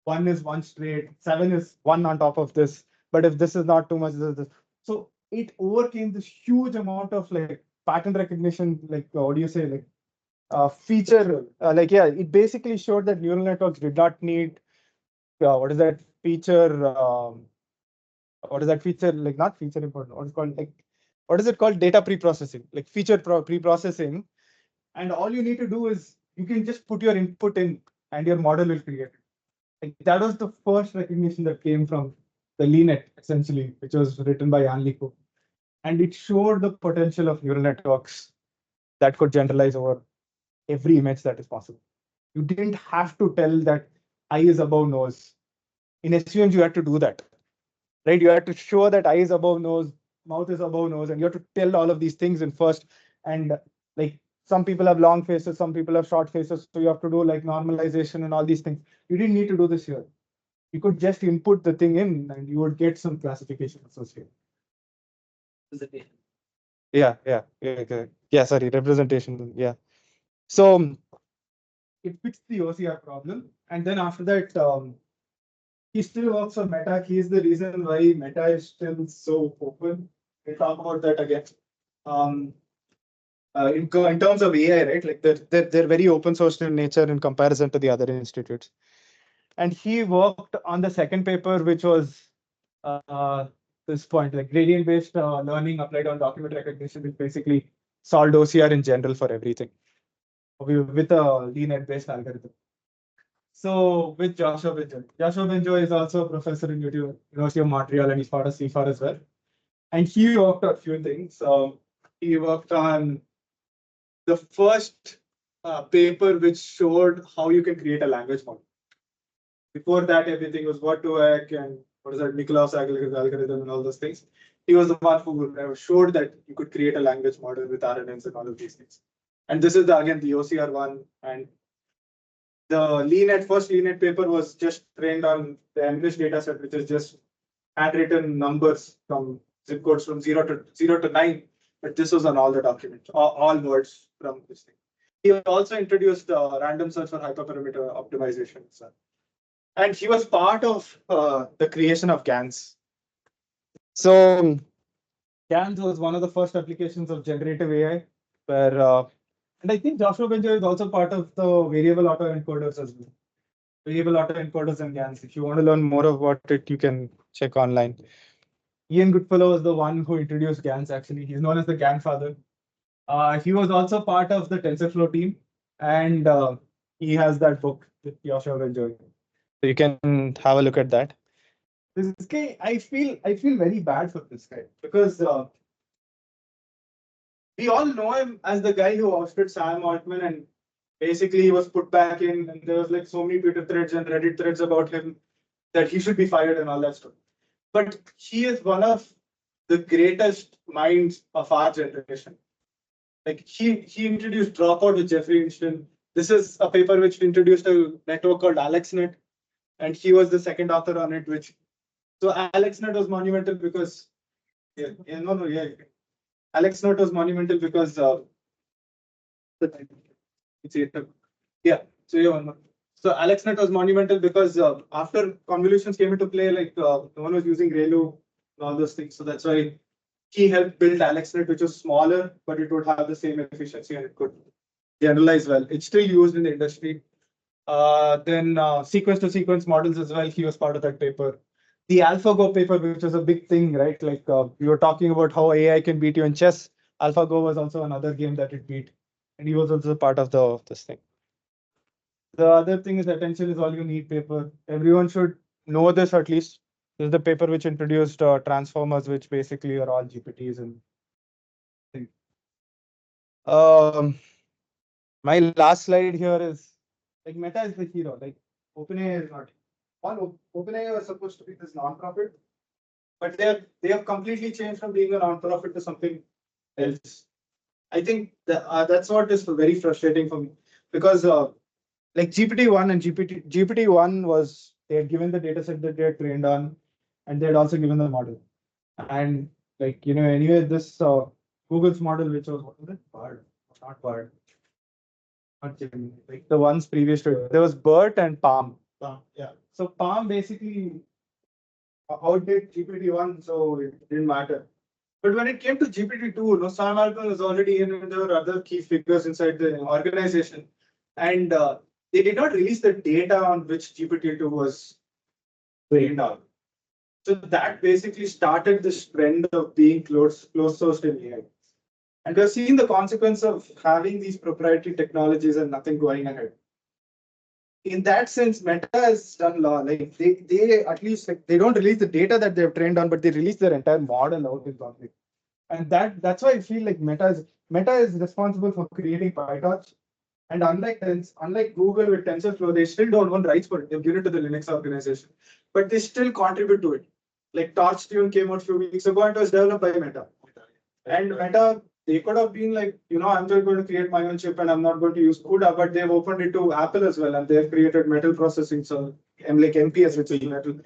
1 is one straight, 7 is one on top of this. But if this is not too much, this. So it overcame this huge amount of like pattern recognition, like what do you say, like feature, like yeah, it basically showed that neural networks did not need what is that feature? What is that feature? Like not feature important. What is called like what is it called? Data pre-processing, like feature pre-processing. And all you need to do is you can just put your input in, and your model will create it. Like that was the first recognition that came from the LeNet, essentially, which was written by Jan LeCun. And it showed the potential of neural networks that could generalize over every image that is possible. You didn't have to tell that eye is above nose. In SVMs, you had to do that, right? You had to show that eye is above nose, mouth is above nose, and you have to tell all of these things in first. And like some people have long faces, some people have short faces, so you have to do like normalization and all these things. You didn't need to do this here. You could just input the thing in, and you would get some classification associated. Yeah. Sorry, representation. Yeah. So it fixed the OCR problem, and then after that, he still works for Meta. He is the reason why Meta is still so open. We'll talk about that again. In terms of AI, right? Like they're very open source in nature in comparison to the other institutes. And he worked on the second paper, which was this point, like gradient-based learning applied on document recognition, which basically solved OCR in general for everything with a LeNet-based algorithm. So with Joshua Benjo. Joshua Benjo is also a professor in University of Montreal, and he's part of CFAR as well. And he worked on a few things. He worked on the first paper which showed how you can create a language model. Before that, everything was what to act and what is that Nicholas algorithm and all those things. He was the one who showed that you could create a language model with RNNs and all of these things. And this is again the OCR one. And the first LeanNet paper was just trained on the English data set, which is just handwritten numbers from zip codes from 0 to 9. But this was on all the documents, all words from this thing. He also introduced random search for hyperparameter optimization. And he was part of the creation of GANs. So GANs was one of the first applications of generative AI, where and I think Joshua Benjo is also part of the variable autoencoders as well. Variable autoencoders and GANs. If you want to learn more about it, you can check online. Ian Goodfellow was the one who introduced GANs. Actually, he's known as the GAN father. He was also part of the TensorFlow team, and he has that book with Joshua Benjo. So you can have a look at that. This guy, I feel very bad for this guy because we all know him as the guy who ousted Sam Altman, and basically he was put back in, and there was like so many Twitter threads and Reddit threads about him that he should be fired and all that stuff. But he is one of the greatest minds of our generation. Like he introduced Dropout with Jeffrey Einstein. This is a paper which introduced a network called AlexNet, and he was the second author on it. So AlexNet was monumental because AlexNet was monumental because So AlexNet was monumental because after convolutions came into play, like no one was using ReLU and all those things. So that's why he helped build AlexNet, which was smaller, but it would have the same efficiency and it could generalize well. It's still used in the industry. Then sequence to sequence models as well. He was part of that paper. The AlphaGo paper, which was a big thing, right? Like we were talking about how AI can beat you in chess. AlphaGo was also another game that it beat, and he was also part of this thing. The other thing is attention is all you need paper. Everyone should know this at least. This is the paper which introduced transformers, which basically are all GPTs and things. My last slide here is like Meta is the hero. Like OpenAI is not. OpenAI was supposed to be this non-profit, but they have completely changed from being a non-profit to something else. I think that's what is very frustrating for me because like GPT-1 and GPT-1 was they had given the data set that they had trained on, and they had also given the model. And like anyway, this Google's model, which was what was it? BARD, not BARD. Not Gemini. Like the ones previous to it, there was BERT and Palm. Yeah. So Palm basically outdid GPT-1, so it didn't matter. But when it came to GPT-2, Sam Altman was already in, and there were other key figures inside the organization, and they did not release the data on which GPT-2 was trained on. So that basically started this trend of being closed sourced in AI. And we're seeing the consequence of having these proprietary technologies and nothing going ahead. In that sense, Meta has done law. Like they at least like they don't release the data that they've trained on, but they release their entire model out in public. And that's why I feel like Meta is responsible for creating PyTorch. And unlike Google with TensorFlow, they still don't own rights for it. They've given it to the Linux organization, but they still contribute to it. Like TorchTune came out a few weeks ago and it was developed by Meta. And Meta, they could have been like, I'm just going to create my own chip and I'm not going to use CUDA, but they've opened it to Apple as well, and they've created metal processing, so like MPS, which is metal,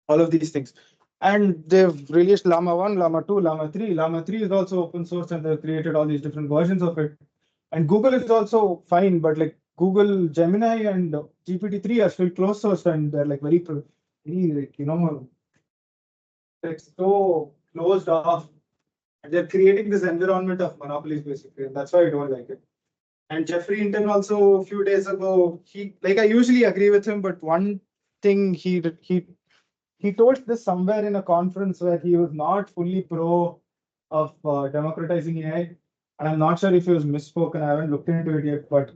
all of these things. And they've released Llama 1, Llama 2, Llama 3. Llama 3 is also open source, and they've created all these different versions of it. And Google is also fine, but like Google Gemini and GPT-3 are still closed source, and they're like very like, it's so closed off. And they're creating this environment of monopolies, basically, and that's why I don't like it. And Jeffrey Hinton also a few days ago, I usually agree with him, but one thing he told this somewhere in a conference where he was not fully pro of democratizing AI, and I'm not sure if he was misspoken. I haven't looked into it yet, but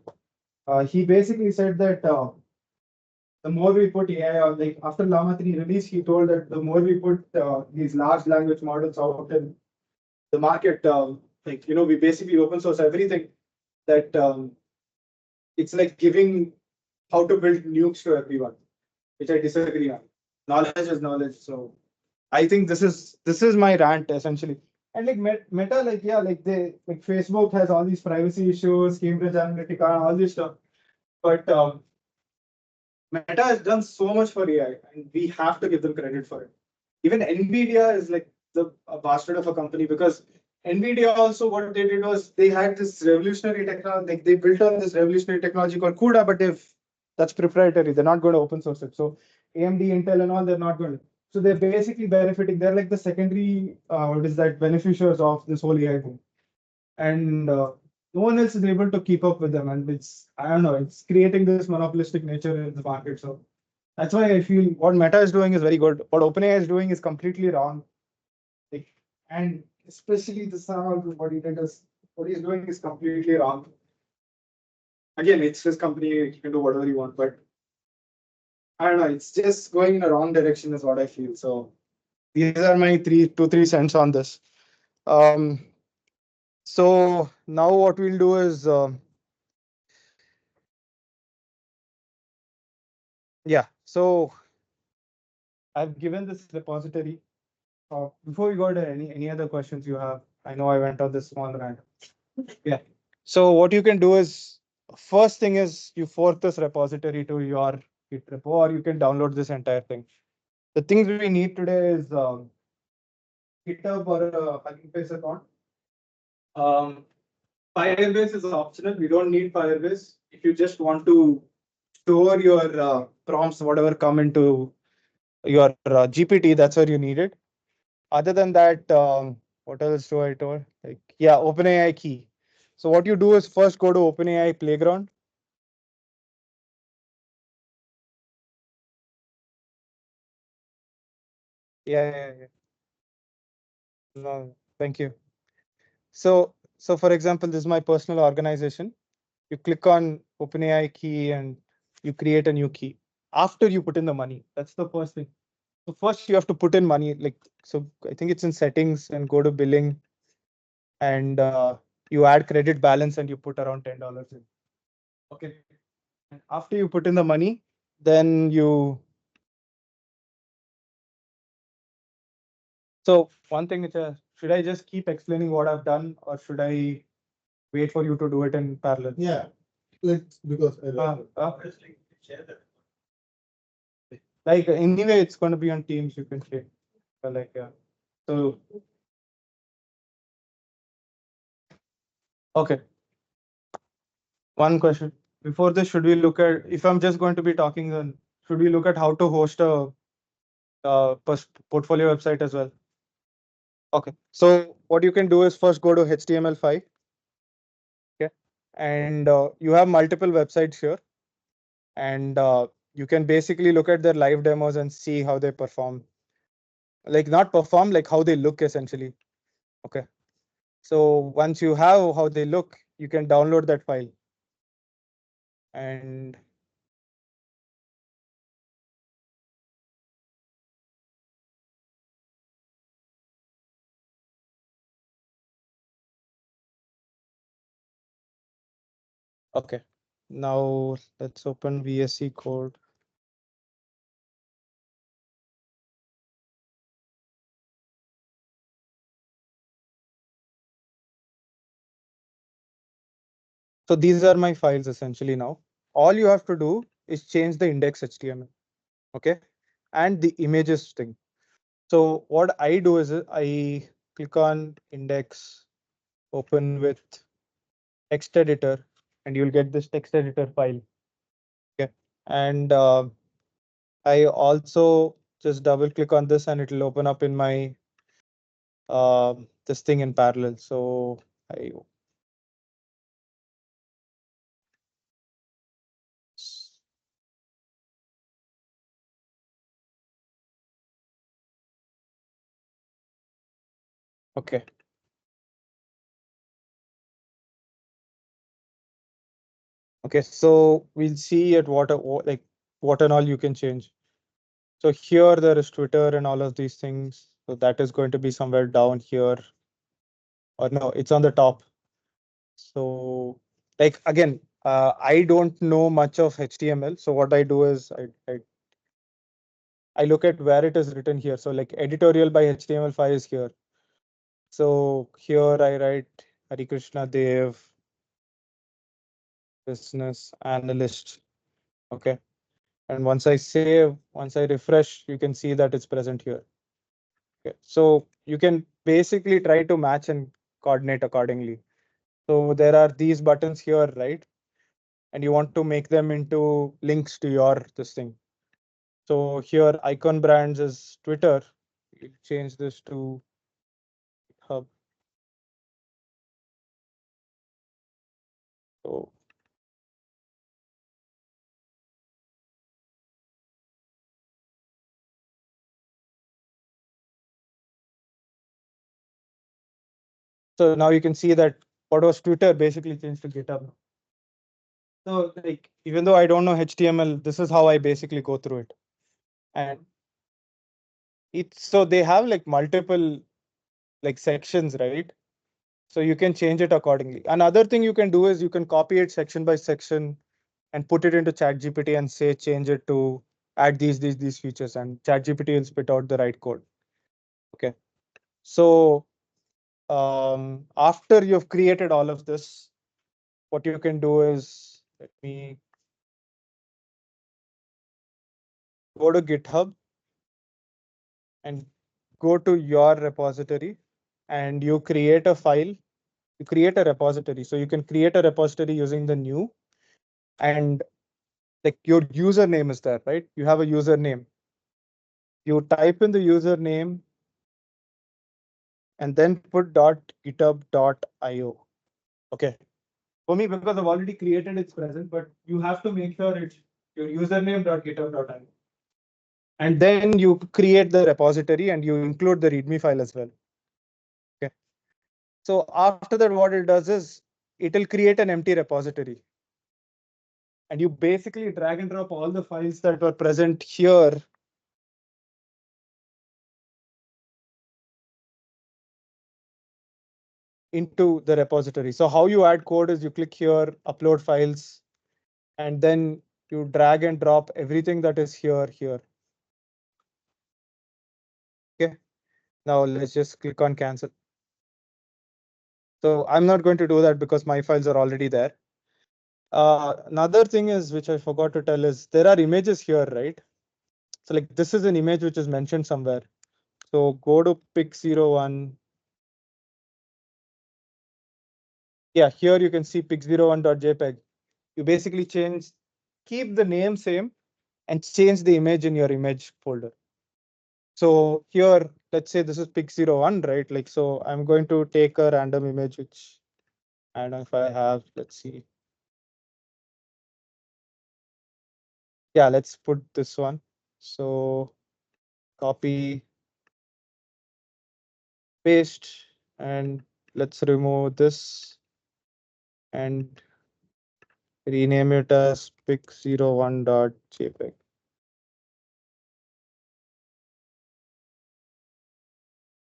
he basically said that the more we put AI on, like after Llama 3 release, he told that the more we put these large language models out in the market, we basically open source everything. that it's like giving how to build nukes to everyone, which I disagree on. Knowledge is knowledge. So I think this is my rant essentially. And like Meta, like yeah, like they like Facebook has all these privacy issues, Cambridge Analytica, and all this stuff. But Meta has done so much for AI, and we have to give them credit for it. Even Nvidia is like the a bastard of a company because Nvidia also what they did was they had this revolutionary technology. Like they built on this revolutionary technology called CUDA, but if that's proprietary, they're not going to open source it. So AMD, Intel, and all they're not going to. So they're basically benefiting. They're like the secondary, what is that, beneficiaries of this whole AI boom. And no one else is able to keep up with them. And it's, I don't know, it's creating this monopolistic nature in the market. So that's why I feel what Meta is doing is very good. What OpenAI is doing is completely wrong. Like, and especially the sound, what he did is, what he's doing is completely wrong. Again, it's his company, he can do whatever he wants, but I don't know, it's just going in the wrong direction is what I feel. So these are my 3 cents on this. Um, so now what we'll do is, yeah, so I've given this repository. Before we go to any other questions you have, I know I went on this small rant. Yeah. So what you can do is, first thing is you fork this repository to your Git repo, or you can download this entire thing. The things we need today is GitHub or a Hugging Face account. Um, Firebase is optional. We don't need Firebase. If you just want to store your prompts, whatever come into your GPT, that's where you need it. Other than that, what else do I do? Like, yeah, OpenAI key. So what you do is first go to OpenAI Playground. Yeah. No, thank you. So for example, this is my personal organization. You click on OpenAI key and you create a new key. After you put in the money, that's the first thing. So first you have to put in money. Like, so I think it's in settings and go to billing, and you add credit balance and you put around $10 in. Okay. And after you put in the money, then you. So one thing is, should I just keep explaining what I've done, or should I wait for you to do it in parallel? Yeah, let's because share that. Like anyway, it's going to be on Teams. You can share. Like so. Okay. One question before this: should we look at, if I'm just going to be talking, then should we look at how to host a portfolio website as well? Okay. So what you can do is first go to HTML5. Okay. And you have multiple websites here, and you can basically look at their live demos and see how they perform. Like not perform, like how they look essentially. Okay. So once you have how they look, you can download that file. And okay, now let's open VSC code. So these are my files essentially now. All you have to do is change the index HTML. Okay. And the images thing. So what I do is I click on index, open with text editor, and you'll get this text editor file. Okay. And I also just double click on this and it'll open up in my this thing in parallel. So I okay. Okay, so we'll see at like what and all you can change. So here there is Twitter and all of these things. So that is going to be somewhere down here. Or no, it's on the top. So like again, I don't know much of HTML. So what I do is I look at where it is written here. So like editorial by HTML5 is here. So here I write Hari Krishna Dev, business analyst. Okay. And once I save, once I refresh, you can see that it's present here. Okay. So you can basically try to match and coordinate accordingly. So there are these buttons here, right? And you want to make them into links to your this thing. So here icon brands is Twitter. You change this to GitHub. So so now you can see that what was Twitter basically changed to GitHub. So like even though I don't know HTML, this is how I basically go through it. And it's so they have like multiple like sections, right? So you can change it accordingly. Another thing you can do is you can copy it section by section and put it into ChatGPT and say change it to add these features, and ChatGPT will spit out the right code. Okay. So after you've created all of this, what you can do is let me go to GitHub and go to your repository and you create a file. You create a repository. So you can create a repository using the new, and like your username is there, right? You have a username. You type in the username and then put .github.io. Okay. For me, because I've already created it's present, but you have to make sure it's your username.github.io. And then you create the repository and you include the README file as well. Okay. So after that, what it does is it'll create an empty repository. And you basically drag and drop all the files that were present here into the repository. So how you add code is you click here, upload files, and then you drag and drop everything that is here. Okay. Now let's just click on cancel. So I'm not going to do that because my files are already there. Another thing is, which I forgot to tell, is there are images here, right? So like this is an image which is mentioned somewhere. So go to pic01. Yeah, here you can see pic01.jpg. You basically keep the name same and change the image in your image folder. So here, let's say this is pic01, right? Like, so I'm going to take a random image, which, and if I have, let's see. Yeah, let's put this one. So copy, paste, and let's remove this and rename it as pic01.jpg.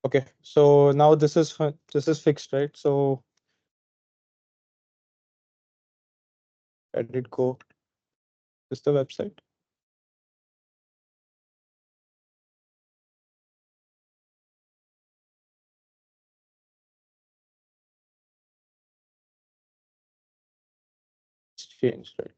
Okay, so now this is fixed, right? So where did it go? Is the website? It's changed, right?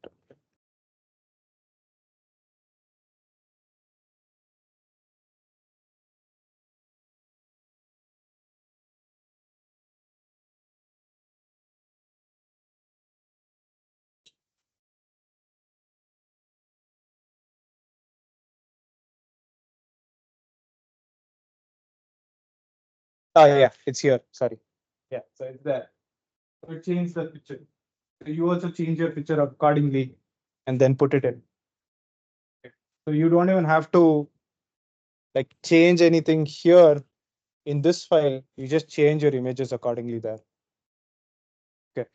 Oh yeah, it's here. Sorry. Yeah, so it's there. So it changed the picture. So you also change your picture accordingly and then put it in. So you don't even have to like change anything here in this file. You just change your images accordingly there. Okay.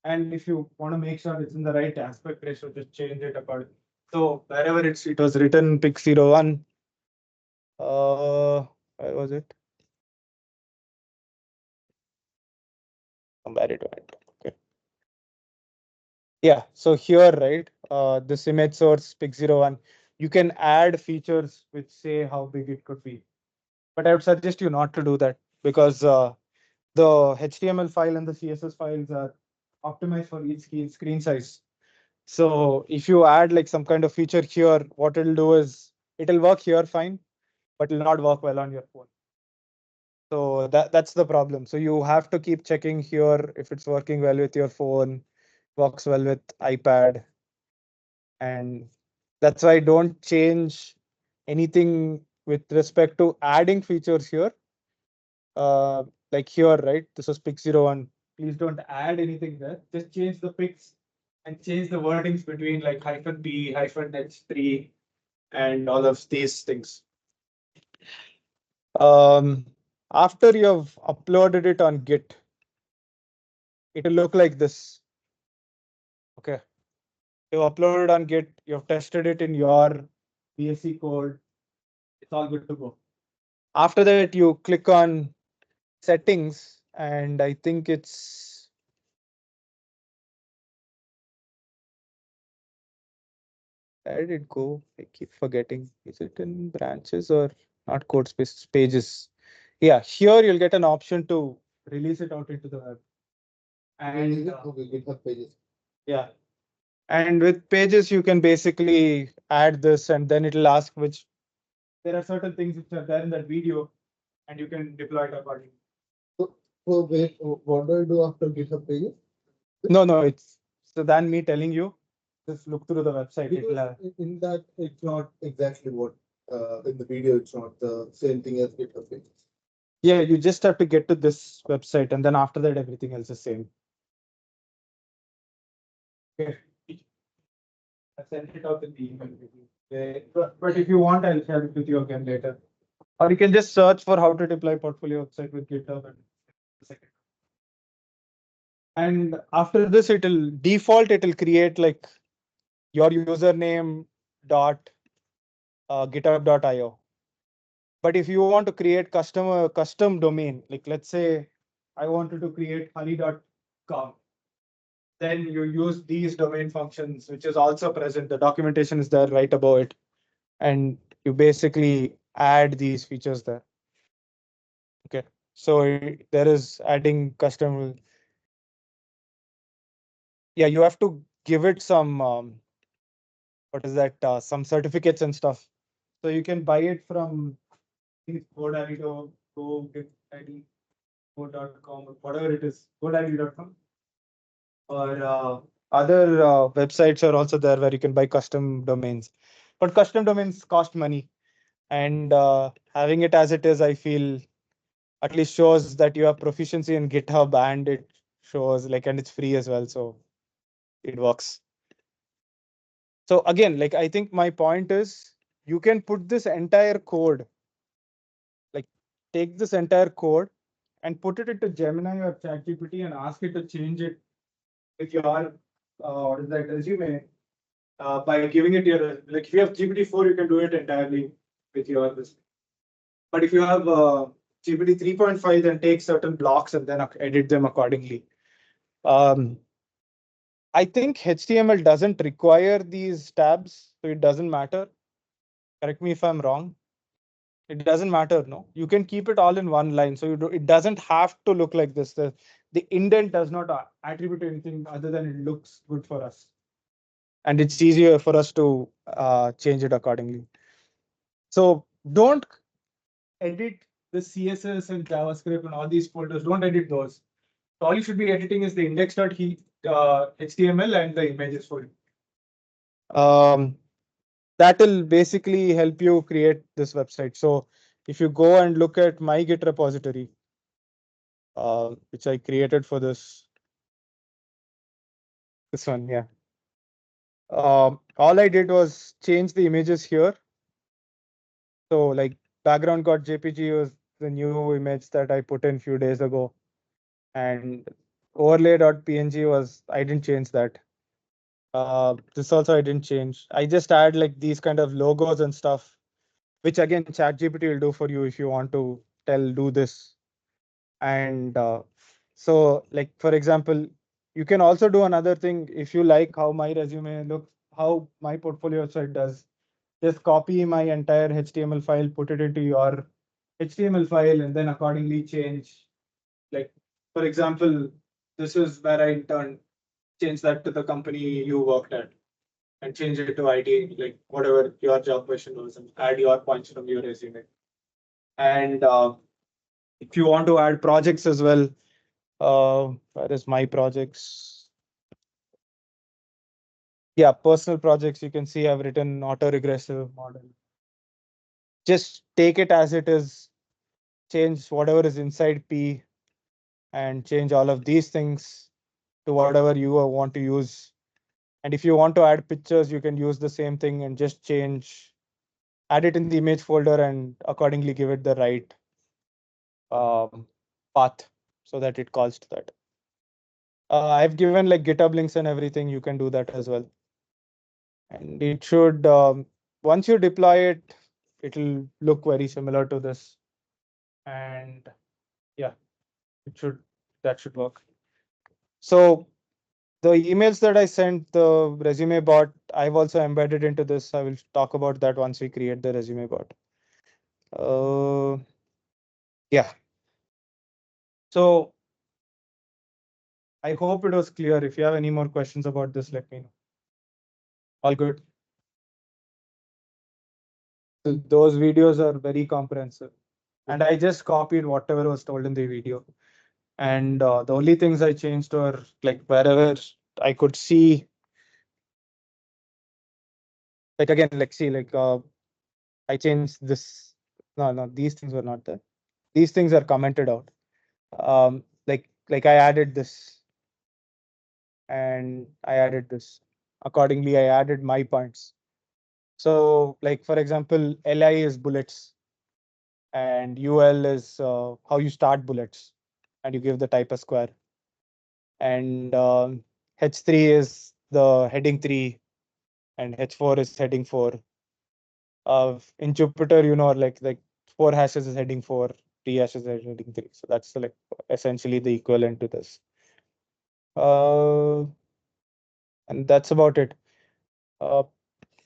And if you want to make sure it's in the right aspect ratio, just change it accordingly. So wherever it was written pic01, where was it? Somewhere it went. Okay. Yeah, so here, right, this image source pic01, you can add features which say how big it could be. But I would suggest you not to do that because the HTML file and the CSS files are optimized for each screen size. So if you add like some kind of feature here, what it'll do is it'll work here fine, but it'll not work well on your phone. So that's the problem. So you have to keep checking here if it's working well with your phone, works well with iPad, and that's why don't change anything with respect to adding features here. Uh, like here, right? This was pic01. Please don't add anything there. Just change the pics and change the wordings between like -p, -h3, and all of these things. Um, After you've uploaded it on Git, it'll look like this. Okay. You've uploaded on Git, you've tested it in your BSC code, it's all good to go. After that, you click on settings, and I think it's where did it go? I keep forgetting. Is it in branches or not code spaces? Pages. Yeah, here you'll get an option to release it out into the web. And Okay, GitHub pages. yeah, and with pages, you can basically add this, and then it'll ask which there are certain things which are there in that video, and you can deploy it accordingly. So wait, what do I do after GitHub pages? No, it's so than me telling you, just look through the website. It'll Because in that it's not exactly what in the video it's not the same thing as GitHub pages. yeah, you just have to get to this website, and then after that, everything else is same. Okay. I sent it out in the email. But if you want, I'll share it with you again later. Or you can just search for how to deploy portfolio website with GitHub and second. And after this, it'll default, it'll create like your username dot github.io. But if you want to create custom domain, like let's say I wanted to create honey.com, then you use these domain functions, which is also present. The documentation is there right above it. And you basically add these features there. Okay. So there is adding custom. Yeah, you have to give it some, what is that, some certificates and stuff. So you can buy it from GoDaddy, GoDaddy, Go.com, or whatever it is, GoDaddy.com. Or other websites are also there where you can buy custom domains. But custom domains cost money. And having it as it is, I feel at least shows that you have proficiency in GitHub, and it shows like, and it's free as well. So it works. So again, like I think my point is you can put this entire code, like take this entire code and put it into Gemini or ChatGPT and ask it to change it with your what is that resume by giving it your like if you have GPT-4, you can do it entirely with your this. But if you have GPT 3.5, then take certain blocks and then edit them accordingly. Um, I think HTML doesn't require these tabs, so it doesn't matter. Correct me if I'm wrong. It doesn't matter, no. You can keep it all in one line, so it doesn't have to look like this. The indent does not attribute anything other than it looks good for us, and it's easier for us to change it accordingly. So don't edit the CSS and JavaScript and all these folders. Don't edit those. All you should be editing is the index.html and the images folder. That will basically help you create this website. So if you go and look at my Git repository, which I created for this one, yeah. All I did was change the images here. So like background.jpg was the new image that I put in few days ago, and overlay.png was I didn't change that. This also I didn't change. I just add like these kind of logos and stuff, which again ChatGPT will do for you if you want to tell do this. And so like for example, you can also do another thing if you like how my resume looks, how my portfolio website does. Just copy my entire HTML file, put it into your HTML file, and then accordingly change. Like, for example, this is where I change that to the company you worked at and change it to ID, like whatever your job question was, and add your points from your resume. And if you want to add projects as well, where is my projects? Yeah, personal projects. You can see I've written auto-regressive model. Just take it as it is, change whatever is inside P, and change all of these things to whatever you want to use. And if you want to add pictures, you can use the same thing and just add it in the image folder and accordingly give it the right path so that it calls to that. I've given like GitHub links and everything. You can do that as well. And it should, once you deploy it, it'll look very similar to this. And yeah, that should work. So the emails that I sent, the resume bot, I've also embedded into this. I will talk about that once we create the resume bot. Yeah. So I hope it was clear. If you have any more questions about this, let me know. All good. So those videos are very comprehensive. And I just copied whatever was told in the video. And the only things I changed were like wherever I could see, like again, like see, like I changed this. No, these things were not there. These things are commented out. Like I added this and I added this. Accordingly, I added my points. So like, for example, LI is bullets and UL is how you start bullets and you give the type a square. And H3 is the heading 3 and H4 is heading 4. In Jupyter, like 4 hashes is heading 4, 3 hashes is heading 3. So that's like essentially the equivalent to this. And that's about it.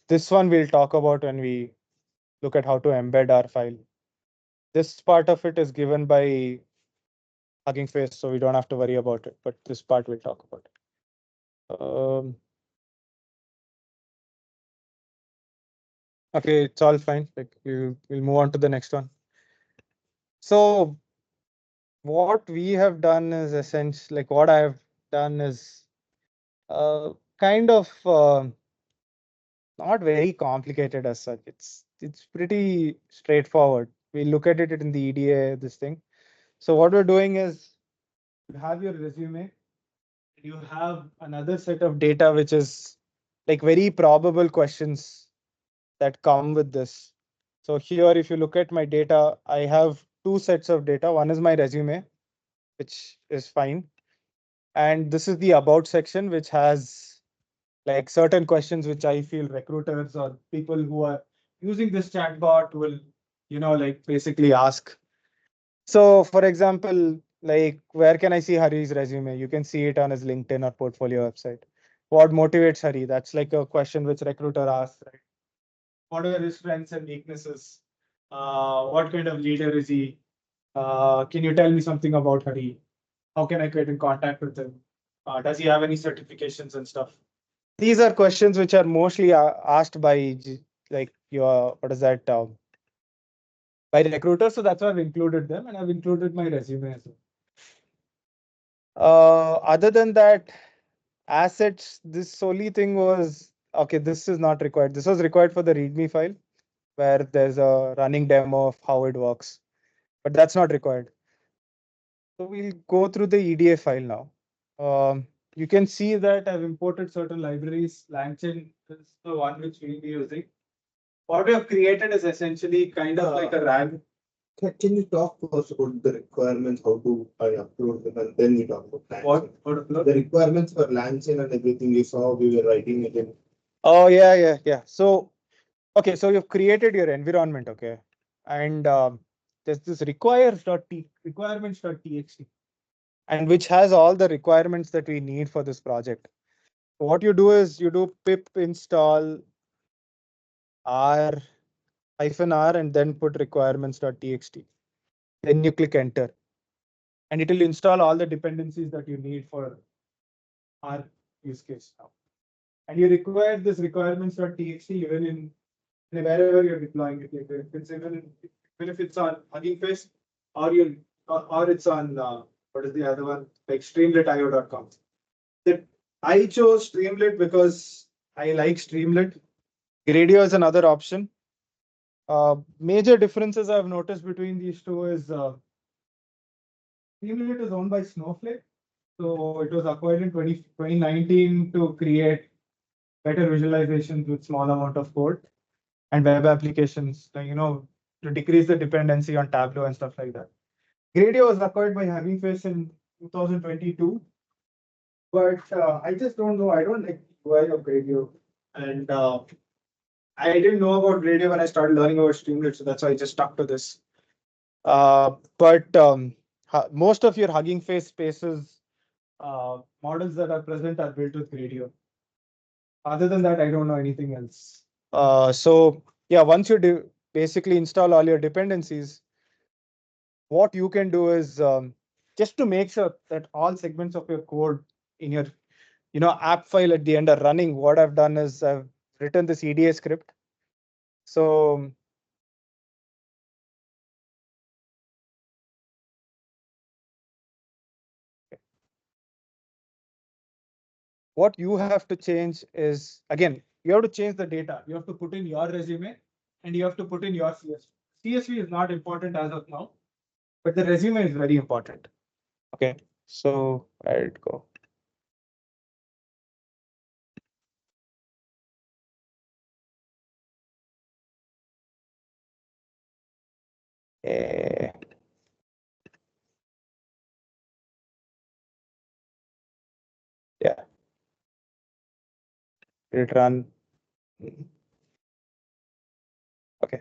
This one we'll talk about when we look at how to embed our file. This part of it is given by Hugging Face, so we don't have to worry about it. But this part we'll talk about. Okay, it's all fine. Like we'll move on to the next one. So what we have done is essentially, like what I have done is kind of not very complicated as such. It's pretty straightforward. We look at it in the EDA, this thing. So what we're doing is you have your resume, you have another set of data which is like very probable questions that come with this. So here, if you look at my data, I have two sets of data. One is my resume, which is fine. And this is the about section, which has like certain questions which I feel recruiters or people who are using this chatbot will, like basically ask. So for example, like where can I see Hari's resume? You can see it on his LinkedIn or portfolio website. What motivates Hari? That's like a question which recruiter asks, right? What are his strengths and weaknesses? What kind of leader is he? Can you tell me something about Hari? How can I get in contact with him? Does he have any certifications and stuff? These are questions which are mostly asked by like your, what is that, by recruiters. So that's why I've included them and I've included my resume as well. Other than that, assets, this only thing was, okay, this is not required. This was required for the README file where there's a running demo of how it works, but that's not required. So we'll go through the EDA file now. You can see that I've imported certain libraries. LangChain is the one which we'll be using. What we have created is essentially kind of like a RAG. Can you talk first about the requirements, how to upload them, and then we talk about LangChain? What upload? The requirements for LangChain and everything you saw, we were writing it in. Oh, yeah. So, okay, so you've created your environment, okay, and there's this requirements.txt. and which has all the requirements that we need for this project. What you do is you do pip install r-r and then put requirements.txt. Then you click enter, and it will install all the dependencies that you need for our use case now. And you require this requirements.txt wherever you're deploying it. Like if it's even if it's on Hugging Face, or it's on what is the other one, like streamlit.io.com. That I chose Streamlit because I like Streamlit. Gradio is another option. Major differences I've noticed between these two is Streamlit is owned by Snowflake. So it was acquired in 2019 to create better visualizations with small amount of code and web applications, like, to decrease the dependency on Tableau and stuff like that. Gradio was acquired by Hugging Face in 2022, but I just don't know. I don't like the UI of Gradio, and I didn't know about Gradio when I started learning about Streamlit, so that's why I just stuck to this. But most of your Hugging Face spaces models that are present are built with Gradio. Other than that, I don't know anything else. So yeah, once you basically install all your dependencies, what you can do is just to make sure that all segments of your code in your app file at the end are running. What I've done is I've written this EDA script. So what you have to change is, again, you have to change the data. You have to put in your resume and you have to put in your CSV. CSV is not important as of now, but the resume is very important. Okay, so where it go? Eh, yeah, it run. Okay,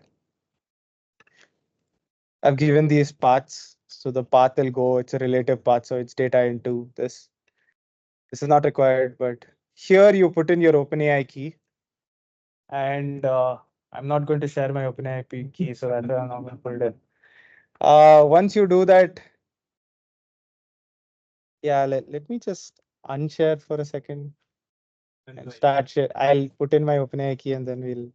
I've given these paths. So the path will go, it's a relative path. So it's data into this. This is not required, but here you put in your OpenAI key. And I'm not going to share my OpenAI key, so that's why I'm not going to put it in. Once you do that, yeah, let me just unshare for a second and start share. I'll put in my OpenAI key and then we'll.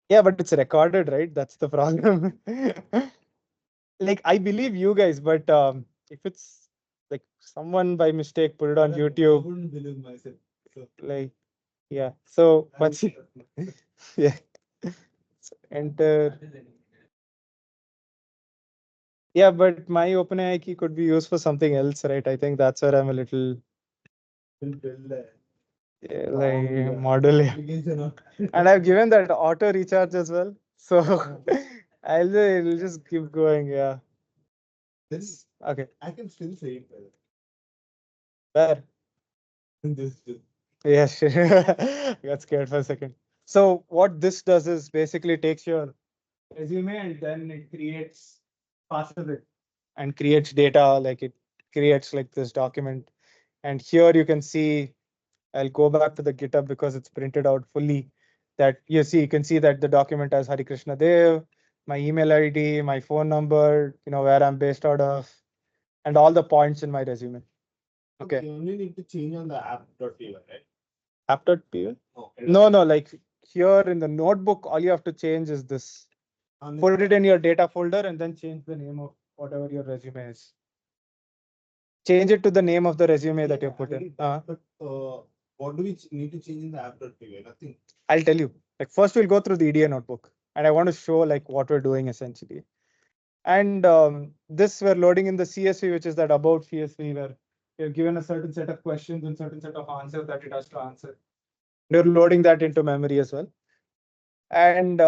Yeah, but it's recorded, right? That's the problem. Like, I believe you guys, but if it's like someone by mistake put it on YouTube, I wouldn't believe myself. So, like, yeah. So what's yeah. So enter. Yeah, but my OpenAI key could be used for something else, right? I think that's where I'm a little like model. And I've given that auto recharge as well. So I'll just keep going. Yeah. This okay. I can still say it well. Where? This. Yeah, sure. Got scared for a second. So what this does is basically takes your resume and then it creates, passes it and creates data, like it creates like this document. And here you can see, I'll go back to the GitHub because it's printed out fully, that you can see that the document has Hari Krishna Dev, my email ID, my phone number, where I'm based out of, and all the points in my resume. Okay. You only need to change on the app.py, right? App.py? No, like here in the notebook, all you have to change is this. Put it in your data folder and then change the name of whatever your resume is. Change it to the name of the resume that you put in. But what do we need to change in the app.py? Nothing. I'll tell you. Like first we'll go through the EDA notebook and I want to show like what we're doing essentially. And this we're loading in the CSV, which is that about CSV where you're given a certain set of questions and certain set of answers that it has to answer. You're loading that into memory as well. And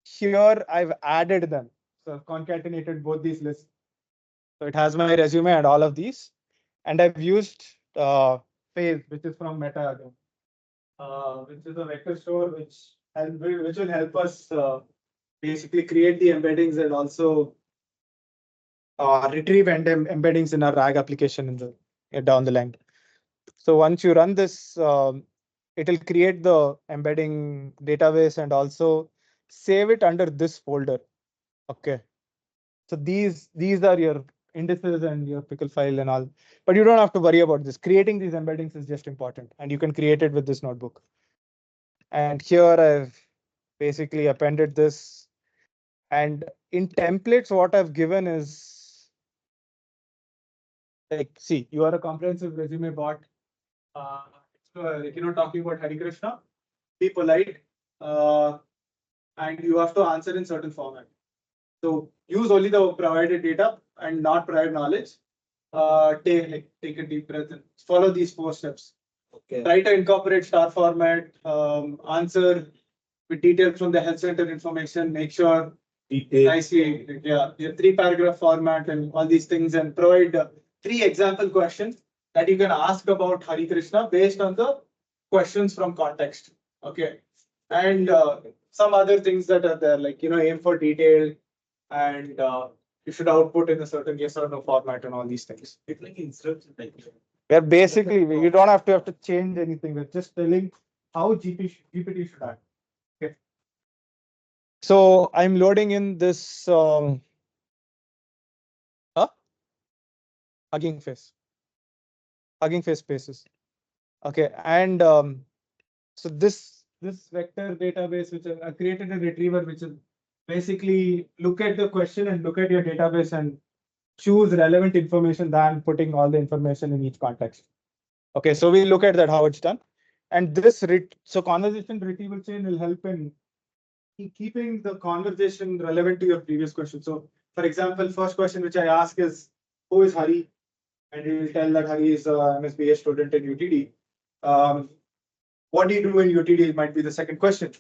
here I've added them. So I've concatenated both these lists. So it has my resume and all of these. And I've used Phase, which is from Meta again, which is a vector store which will help us basically create the embeddings and also retrieve embeddings in our RAG application in the down the line. So once you run this, it will create the embedding database and also save it under this folder. Okay. So these are your indices and your pickle file and all, but you don't have to worry about this. Creating these embeddings is just important, and you can create it with this notebook. And here I've basically appended this. And in templates, what I've given is like, see, you are a comprehensive resume bot. Talking about Hari Krishna, be polite, and you have to answer in certain format. So use only the provided data and not prior knowledge. Take a deep breath and follow these 4 steps. Okay. Try to incorporate star format. Answer with details from the health center information. Make sure nicely, yeah, 3-paragraph format and all these things, and provide 3 example questions that you can ask about Hari Krishna based on the questions from context. Okay, and some other things that are there, like aim for detail, and you should output in a certain yes or no format and all these things. It's like instructions. Where basically you don't have to change anything. We're just telling how GPT should act. Okay. So I'm loading in this Hugging Face spaces. Okay, and so this vector database, which I created a retriever, which is basically look at the question and look at your database and choose relevant information than putting all the information in each context. Okay, so we look at that how it's done, and this so conversation retrieval chain will help in keeping the conversation relevant to your previous question. So, for example, first question which I ask is, who is Hari? And he will tell that Hari is a MSBA student in UTD. What do you do in UTD? Might be the second question,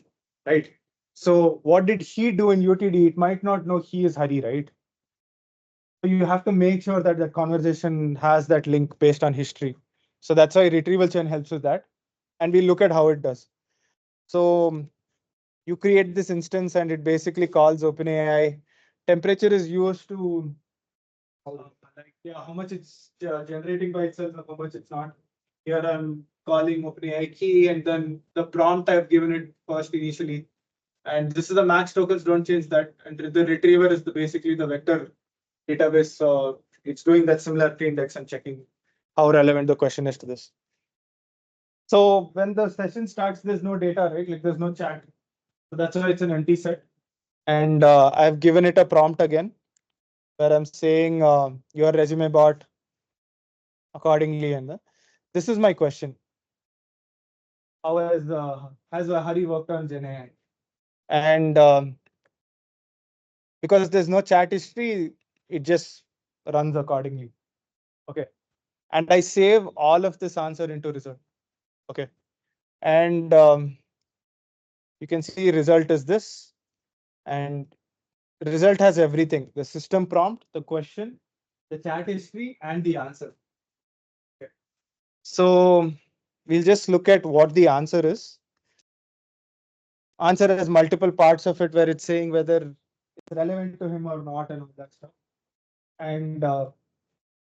right? So what did he do in UTD? It might not know he is Hari, right? So you have to make sure that the conversation has that link based on history. So that's why retrieval chain helps with that. And we look at how it does. So you create this instance and it basically calls OpenAI. Temperature is used to how much it's generating by itself and how much it's not. Here I'm calling OpenAI key, and then the prompt I've given it first initially. And this is the max tokens, don't change that. And the retriever is basically the vector database. So it's doing that similarity index and checking how relevant the question is to this. So when the session starts, there's no data, right? Like there's no chat. So that's why it's an empty set. And I've given it a prompt again, where I'm saying your resume bot accordingly. And this is my question. How has Hari worked on GenAI? And because there's no chat history, it just runs accordingly. Okay. And I save all of this answer into result. Okay. And you can see result is this. And the result has everything: the system prompt, the question, the chat history, and the answer. Okay. So we'll just look at what the answer is. Answer has multiple parts of it where it's saying whether it's relevant to him or not and all that stuff. And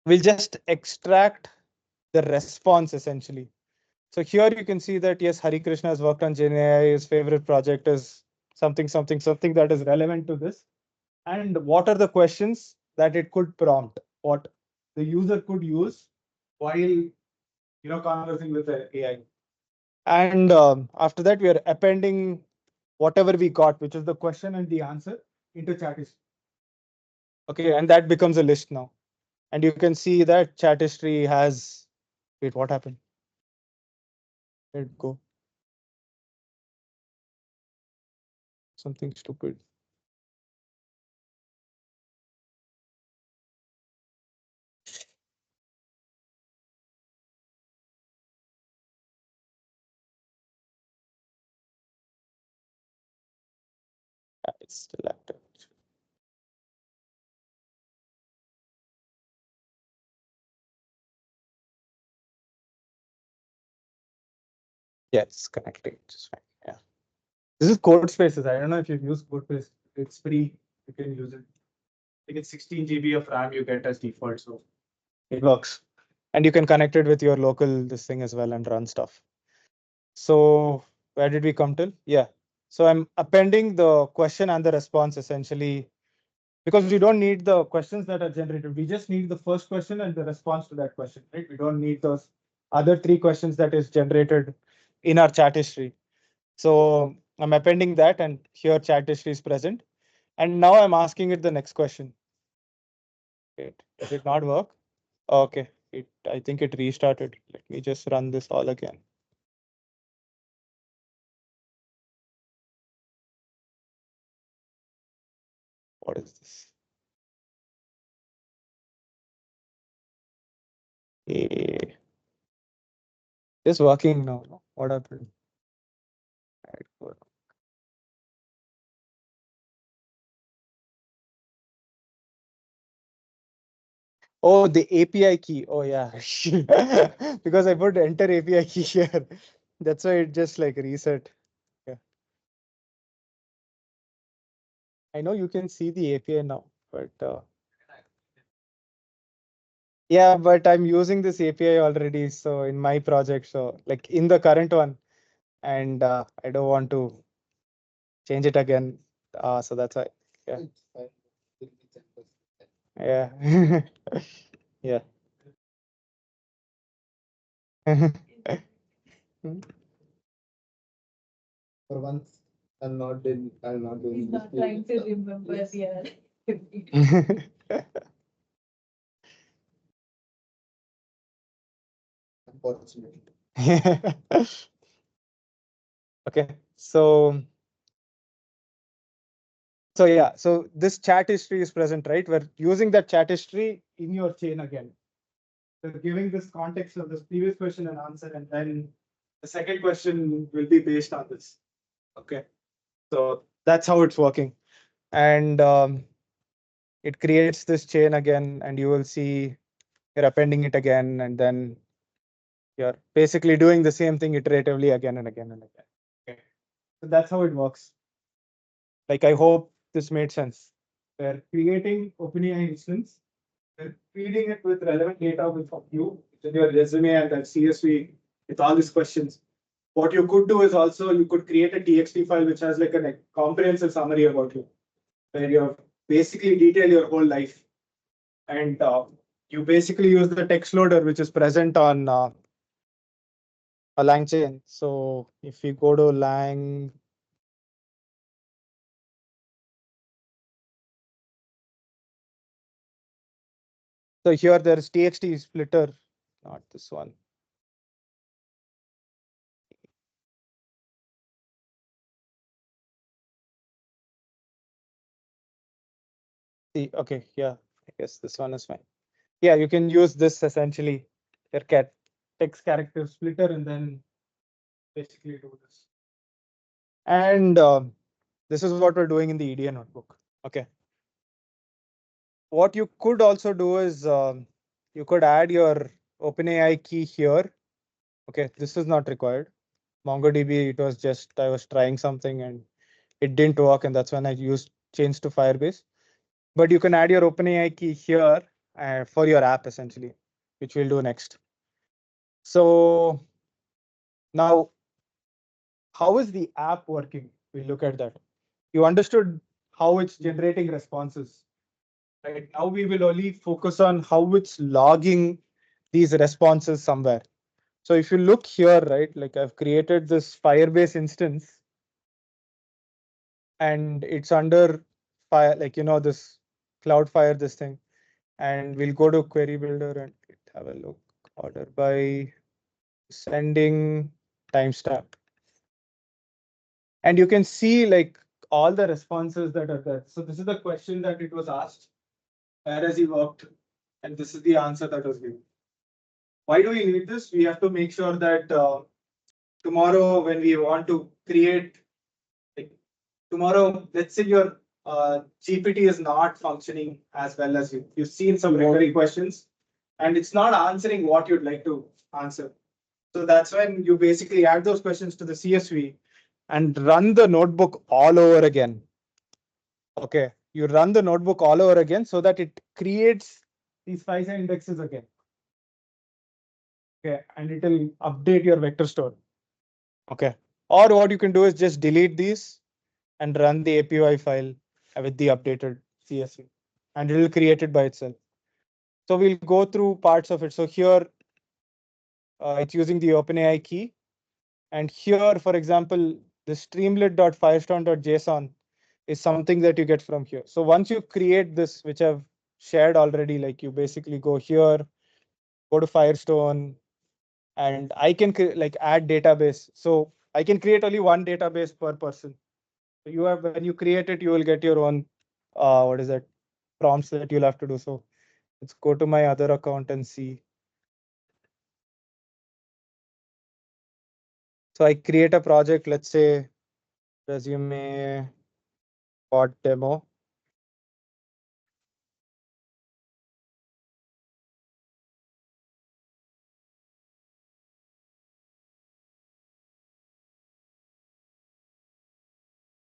we'll just extract the response essentially. So here you can see that yes, Hari Krishna has worked on GenAI. His favorite project is something that is relevant to this. And what are the questions that it could prompt? What the user could use while conversing with the AI. And after that, we are appending whatever we got, which is the question and the answer, into chat history. Okay, and that becomes a list now. And you can see that chat history has, wait, what happened? Let it go. Something stupid. It's still active. Yeah, it's connecting just fine. Yeah. This is Code Spaces. I don't know if you've used Code Space. It's free. You can use it. think it's 16 GB of RAM you get as default, so it works. And you can connect it with your local this thing as well and run stuff. So where did we come till? Yeah. So I'm appending the question and the response essentially because we don't need the questions that are generated. We just need the first question and the response to that question, right? We don't need those other three questions that is generated in our chat history. So I'm appending that and here chat history is present. And now I'm asking it the next question. Wait, did it not work? Okay, I think it restarted. Let me just run this all again. What is this? Eh, It's working now. What happened? Right, good. Oh, the API key. Oh yeah, because I put enter API key here. That's why it just like reset. Yeah. I know you can see the API now, but yeah, but I'm using this API already. So in my project, so like in the current one, and I don't want to change it again. So that's why. Yeah. It's fine. It'll be 10%. Yeah. Yeah. For once, I'm not doing He's not this. trying to remember Yes. the Unfortunately. Okay, so yeah, so this chat history is present, right? We're using that chat history in your chain again. So giving this context of this previous question and answer, and then the second question will be based on this. Okay, so that's how it's working, and it creates this chain again, and you will see you're appending it again, and then you're basically doing the same thing iteratively again and again and again. Okay, so that's how it works. Like, I hope this made sense. We're creating OpenAI instance, we're feeding it with relevant data with you, with your resume and that CSV with all these questions. What you could do is also you could create a TXT file which has like a comprehensive summary about you, where you have basically detailed your whole life. And you basically use the text loader which is present on a LangChain. So if you go to Lang, so here there's TXT splitter, not this one. See, okay, yeah, I guess this one is fine. Yeah, you can use this essentially, your cat text character splitter, and then basically do this. And this is what we're doing in the EDA notebook. Okay. What you could also do is you could add your OpenAI key here. Okay, this is not required. MongoDB, it was just I was trying something and it didn't work, and that's when I used changed to Firebase. But you can add your OpenAI key here for your app essentially, which we'll do next. So now, how is the app working? We look at that. You understood how it's generating responses. Right now, we will only focus on how it's logging these responses somewhere. So if you look here, right, like I've created this Firebase instance, and it's under fire, like this Cloudfire, this thing, and we'll go to Query Builder and have a look. Order by sending timestamp. And you can see like all the responses that are there. So this is the question that it was asked. Where has he worked? And this is the answer that was given. Why do we need this? We have to make sure that tomorrow when we want to create, like tomorrow, let's say your GPT is not functioning as well as you. You've seen some recurring questions and it's not answering what you'd like to answer. So that's when you basically add those questions to the CSV and run the notebook all over again. Okay. you run the notebook all over again so that it creates these 5 indexes again. Okay, and it will update your vector store. Okay, or what you can do is just delete these and run the API file with the updated CSV, and it will create it by itself. So we'll go through parts of it. So here, it's using the OpenAI key. And here, for example, the streamlit.firestone.json is something that you get from here. So once you create this, which I've shared already, like you basically go here, go to Firestone, and I can like add database. So I can create only one database per person. So you have, when you create it, you will get your own, what is that, prompts that you'll have to do. So let's go to my other account and see. So I create a project, let's say resume bot demo.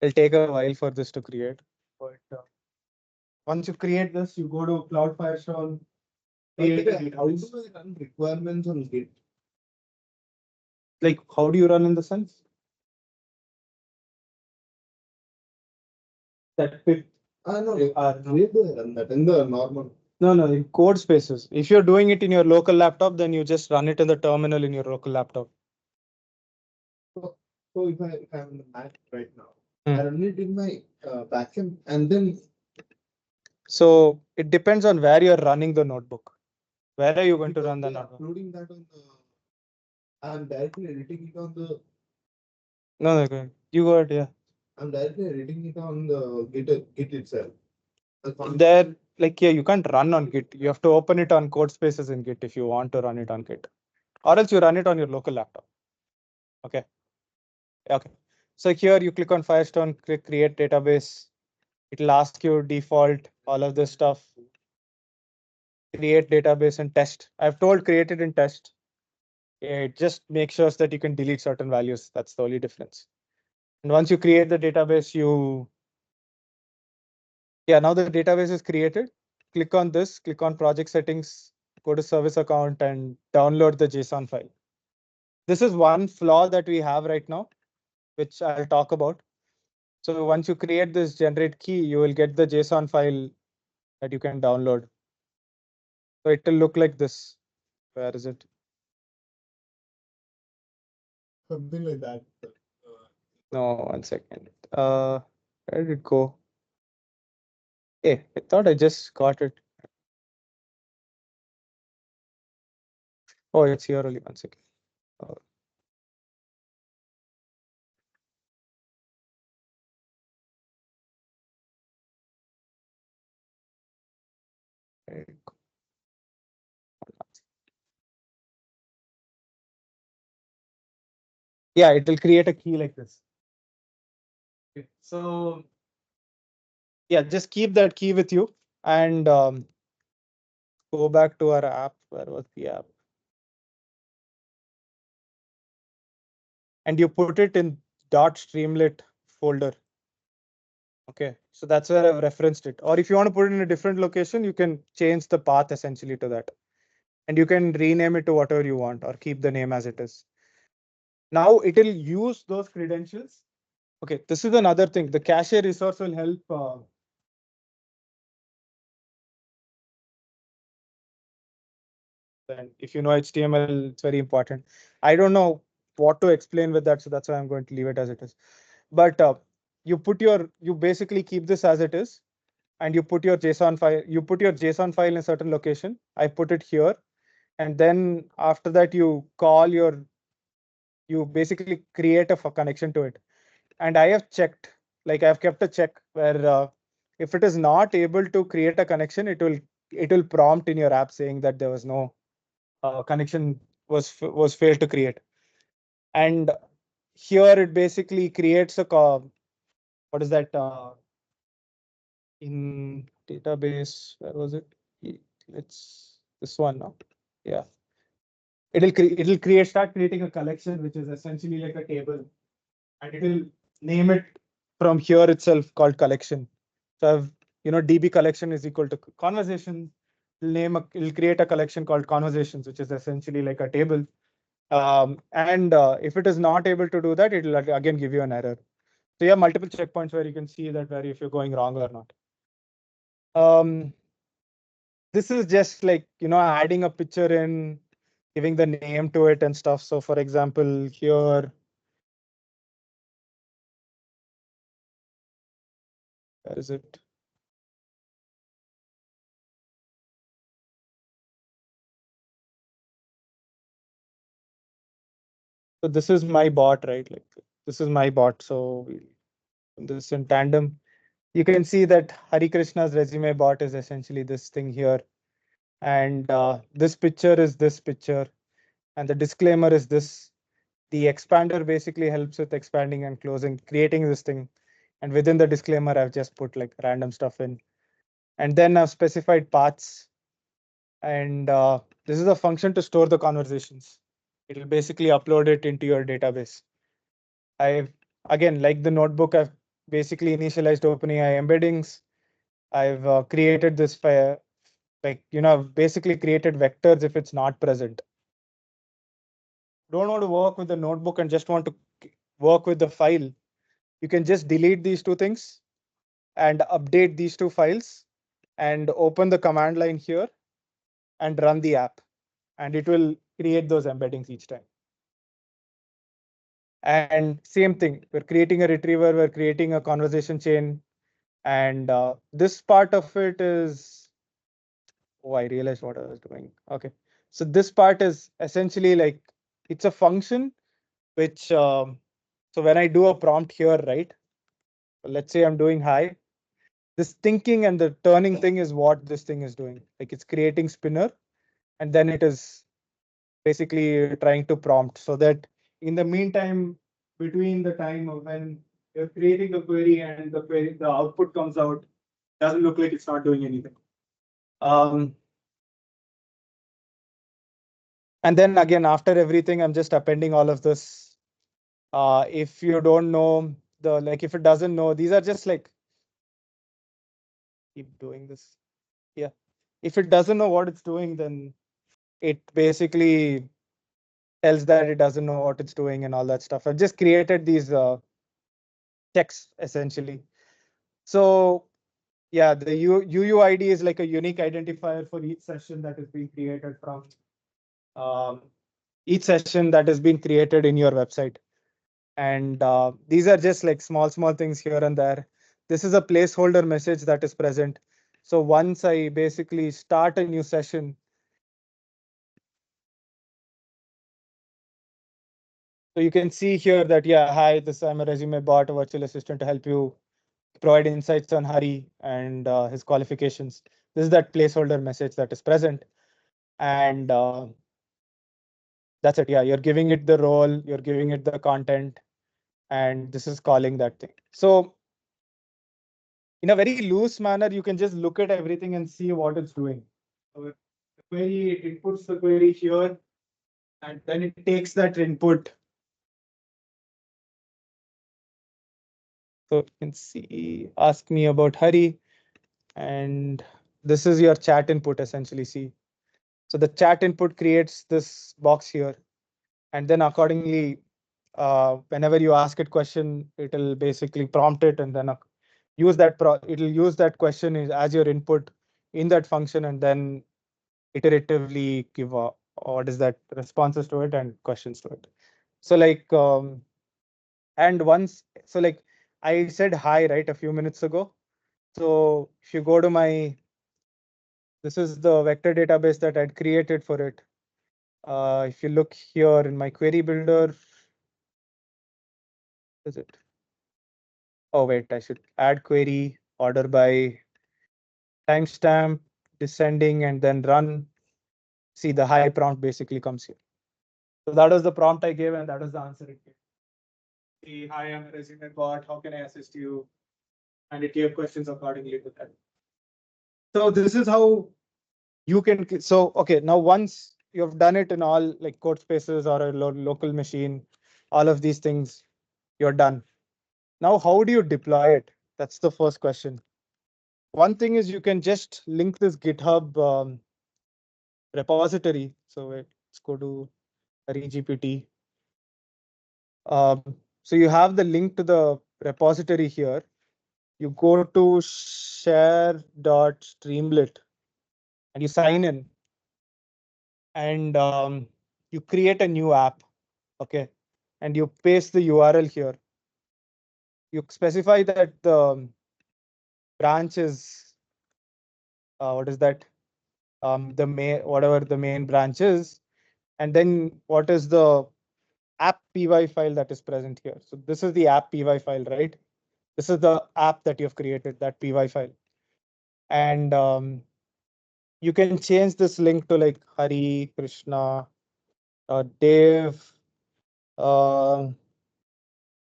It'll take a while for this to create, but once you create this, you go to Cloud Firestone. Create a How database. do I run requirements on Git? Like, how do you run in the sense? That pip. No, where do I run that? In the normal. No, in code spaces. If you're doing it in your local laptop, then you just run it in the terminal in your local laptop. So if I have the Mac right now, Hmm. I run it in my backend, and then So it depends on where you're running the notebook. Where are you going to run the notebook? uploading that on the. I'm directly editing it on the. No, go ahead. You got it, yeah. I'm directly editing it on the Git itself. There, like, yeah, you can't run on Git. You have to open it on code spaces in Git if you want to run it on Git, or else you run it on your local laptop. Okay. So here you click on Firestone, click create database. It'll ask you default, all of this stuff. Create database and test. I've told create it in test. It just makes sure that you can delete certain values. That's the only difference. And once you create the database, now the database is created. Click on this, click on project settings, go to service account and download the JSON file. This is one flaw that we have right now, which I'll talk about. So once you create this generate key, you will get the JSON file that you can download. So it will look like this. Where is it? Something like that. No, 1 second. Where did it go? Hey, I thought I just got it. Oh, it's here only. 1 second. Where did it go? Yeah, it will create a key like this. Okay. So yeah, just keep that key with you and go back to our app. Where was the app? And you put it in .streamlit folder. Okay, so that's where I've referenced it. Or if you want to put it in a different location, you can change the path essentially to that. And you can rename it to whatever you want or keep the name as it is. Now it will use those credentials. Okay, this is another thing. The cache resource will help. And if you know HTML, it's very important. I don't know what to explain with that, so that's why I'm going to leave it as it is. But you basically keep this as it is, and you put your JSON file. You put your JSON file in a certain location. I put it here, and then after that you basically create a connection to it. And I have checked, like I've kept a check where if it is not able to create a connection, it will prompt in your app saying that there was no connection was failed to create. And here it basically creates a what is that in database? Where was it? It's this one now. Yeah, it'll start creating a collection, which is essentially like a table, and it will name it from here itself called collection. So I've DB collection is equal to conversation. It'll create a collection called conversations, which is essentially like a table. And if it is not able to do that, it'll again give you an error. So you have multiple checkpoints where you can see that where if you're going wrong or not. This is just like, adding a picture in, giving the name to it and stuff. So for example, here, where is it? So this is my bot, right? Like this is my bot. So this in tandem, you can see that Hari Krishna's resume bot is essentially this thing here. And this picture is this picture. And the disclaimer is this. The expander basically helps with expanding and closing, creating this thing. And within the disclaimer, I've just put like random stuff in. And then I've specified paths. And this is a function to store the conversations. It will basically upload it into your database. I've, again, like the notebook, I've basically initialized OpenAI embeddings. I've created this file, I've basically created vectors if it's not present. Don't want to work with the notebook and just want to work with the file. You can just delete these two things and update these two files and open the command line here and run the app. And it will create those embeddings each time. And same thing, we're creating a retriever, we're creating a conversation chain. And this part of it is, oh, I realized what I was doing. Okay. So this part is essentially like, it's a function which, so when I do a prompt here, right? Let's say I'm doing hi. This thinking and the turning thing is what this thing is doing. Like it's creating spinner, and then it is basically trying to prompt so that in the meantime, between the time of when you're creating the query and the output comes out, doesn't look like it's not doing anything. And then again, after everything, I'm just appending all of this. If you don't know if it doesn't know, these are just like, keep doing this. Yeah. If it doesn't know what it's doing, then it basically tells that it doesn't know what it's doing and all that stuff. I've just created these checks essentially. So yeah, the UUID is like a unique identifier for each session that is being created from each session that has been created in your website. And these are just like small things here and there. This is a placeholder message that is present. So once I basically start a new session, so you can see here that, yeah, hi, I'm a resume bot, a virtual assistant to help you provide insights on Hari and his qualifications. This is that placeholder message that is present. And that's it. Yeah, you're giving it the role, you're giving it the content, and this is calling that thing. So in a very loose manner, you can just look at everything and see what it's doing. So the query, it inputs the query here, and then it takes that input. So you can see, ask me about Hari, and this is your chat input essentially. See, so the chat input creates this box here, and then accordingly, whenever you ask it question, it'll basically prompt it, and then it'll use that question as your input in that function, and then iteratively give what is that responses to it and questions to it. So like and once, so like I said hi, right, a few minutes ago. So if you go to this is the vector database that I'd created for it. If you look here in my query builder, is it? Oh wait, I should add query, order by timestamp, descending, and then run. See, the hi prompt basically comes here. So that was the prompt I gave, and that was the answer it gave. See, hi, I'm a resume bot. How can I assist you? And it gave questions accordingly to that. So this is how you can. So okay, now once you've done it in all like code spaces or a local machine, all of these things, you're done. Now, how do you deploy it? That's the first question. one thing is you can just link this GitHub repository. So let's go to ReGPT. So you have the link to the repository here. You go to share.streamlit and you sign in, and you create a new app. Okay. And you paste the URL here. You specify that the branch is what is that? The main, whatever the main branch is, and then what is the app py file that is present here. So this is the app py file, right? This is the app that you've created, that py file. And you can change this link to like Hari, Krishna, Dave, uh,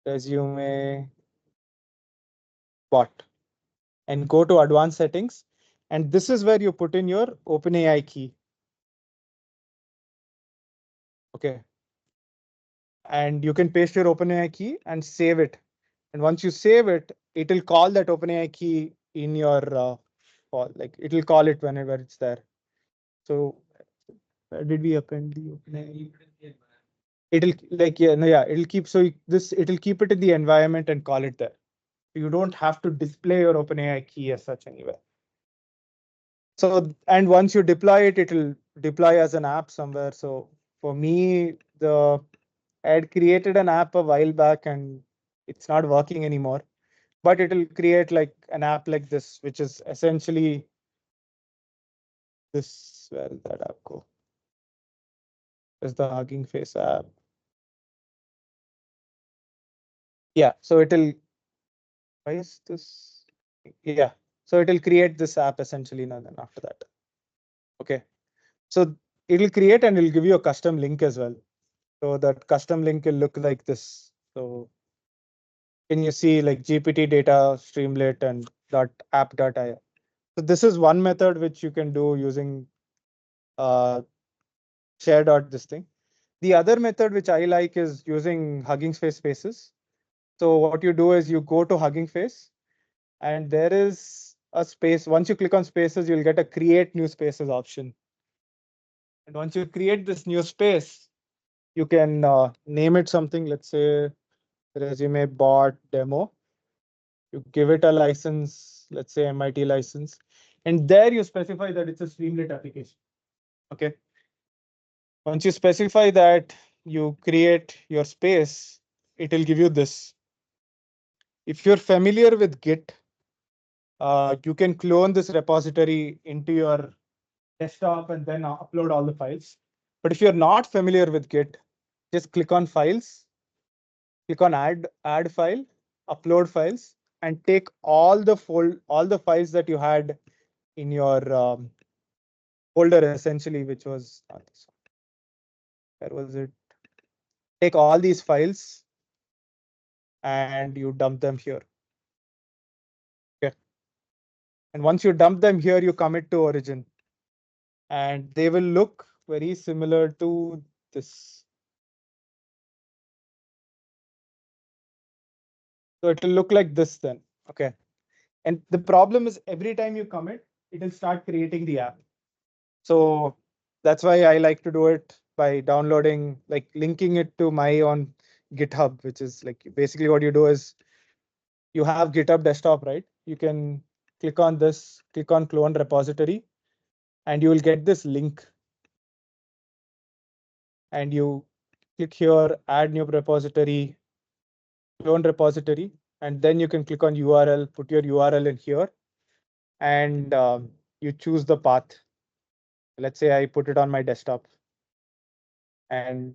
resume, bot, and go to advanced settings. And this is where you put in your OpenAI key. Okay. And you can paste your OpenAI key and save it. And once you save it, it will call that OpenAI key in your call. Like it will call it whenever it's there. So where did we append the OpenAI? It'll like yeah, no, yeah, it'll keep it'll keep it in the environment and call it there. You don't have to display your OpenAI key as such anywhere. So and once you deploy it, it'll deploy as an app somewhere. So for me, I had created an app a while back and it's not working anymore. But it'll create like an app like this, which is essentially this. Where did that app go? Is the Hugging Face app? Yeah. So it'll. Why is this? Yeah. So it'll create this app essentially now. Then after that. Okay. So it'll create and it'll give you a custom link as well. So that custom link will look like this. So can you see like GPT data, Streamlit, and .app.io. So this is one method which you can do using share dot this thing. The other method which I like is using Hugging Face spaces. So what you do is you go to Hugging Face and there is a space. Once you click on spaces, you'll get a create new spaces option. And once you create this new space, you can name it something. Let's say resume bot demo. You give it a license, let's say MIT license. And there you specify that it's a Streamlit application. Okay. Once you specify that, you create your space, it will give you this. If you're familiar with Git, you can clone this repository into your desktop and then upload all the files. But if you're not familiar with Git, just click on files, click on add file, upload files, and take all the files that you had in your folder essentially, which was where was it? Take all these files and you dump them here. Okay. And once you dump them here, you commit to origin. And they will look very similar to this. So it will look like this then. Okay. And the problem is every time you commit, it will start creating the app. So that's why I like to do it by downloading, like linking it to my own GitHub, which is like basically what you do is you have GitHub desktop, right? You can click on this, click on clone repository, and you will get this link. And you click here, add new repository, clone repository, and then you can click on URL, put your URL in here, and you choose the path. Let's say I put it on my desktop and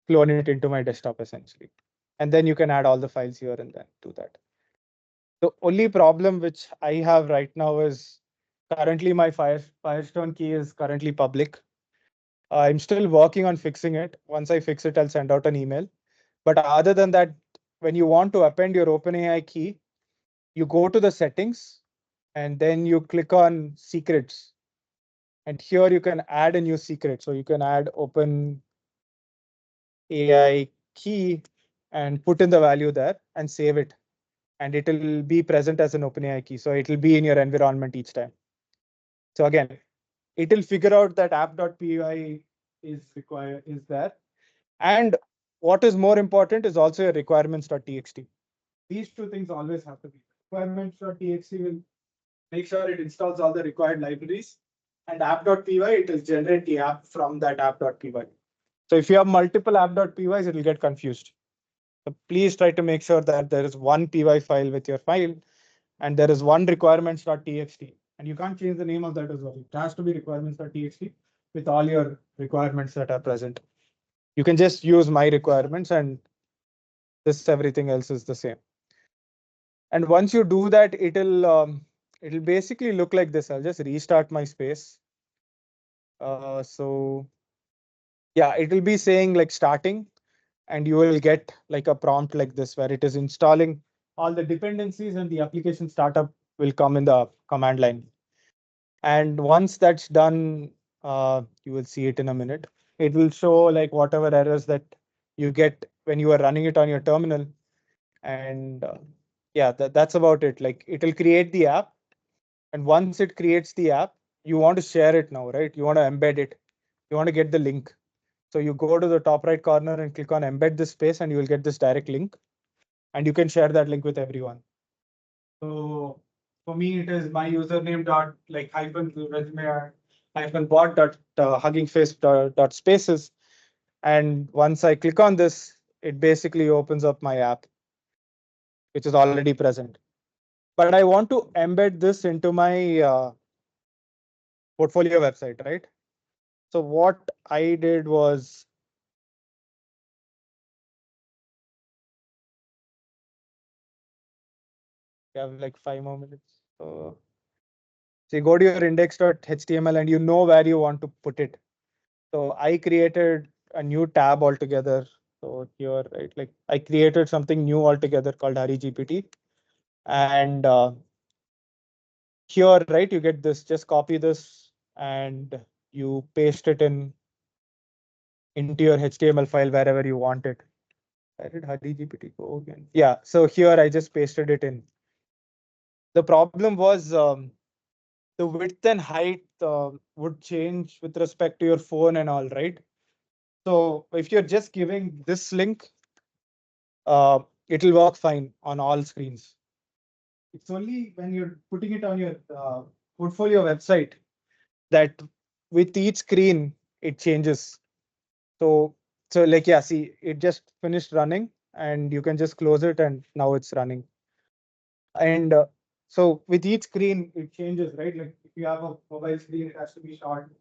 clone it into my desktop essentially. And then you can add all the files here and then do that. The only problem which I have right now is currently my Firestone key is currently public. I'm still working on fixing it. Once I fix it, I'll send out an email. But other than that, when you want to append your OpenAI key, you go to the settings and then you click on secrets. And here you can add a new secret. So you can add OpenAI key and put in the value there and save it. and it will be present as an OpenAI key. So it will be in your environment each time. So again, it will figure out that app.py is there. And what is more important is also your requirements.txt. These two things always have to be. Requirements.txt will make sure it installs all the required libraries, and app.py, it will generate the app from that app.py. So if you have multiple app.pys, it will get confused. So please try to make sure that there is one py file with your file, and there is one requirements.txt. And you can't change the name of that as well. It has to be requirements.txt with all your requirements that are present. You can just use my requirements, and this everything else is the same. And once you do that, it'll basically look like this. I'll just restart my space. So yeah, it will be saying like starting, and you will get like a prompt like this where it is installing all the dependencies, and the application startup will come in the command line. And once that's done, you will see it in a minute. It will show like whatever errors that you get when you are running it on your terminal. And yeah, that's about it. Like it will create the app. And once it creates the app, you want to share it now, right? You want to embed it. You want to get the link. So you go to the top right corner and click on embed this space, and you will get this direct link. And you can share that link with everyone. So for me, it is my username dot like hyphen resume hyphen bot dot hugging face dot spaces. And once I click on this, it basically opens up my app, which is already present. But I want to embed this into my portfolio website, right? So what I did was, you have like 5 more minutes. So you go to your index.html and you know where you want to put it. So I created a new tab altogether. So here, right, like I created something new altogether called Hari GPT. And here, right, you get this, just copy this and you paste it into your HTML file wherever you want it. Where did Hari GPT go again? Yeah, so here I just pasted it in. The problem was the width and height would change with respect to your phone and all, right? So if you're just giving this link, it'll work fine on all screens. It's only when you're putting it on your portfolio website that with each screen it changes. So like, yeah, see, it just finished running and you can just close it and now it's running. And so with each screen it changes, right? Like if you have a mobile screen, it has to be short.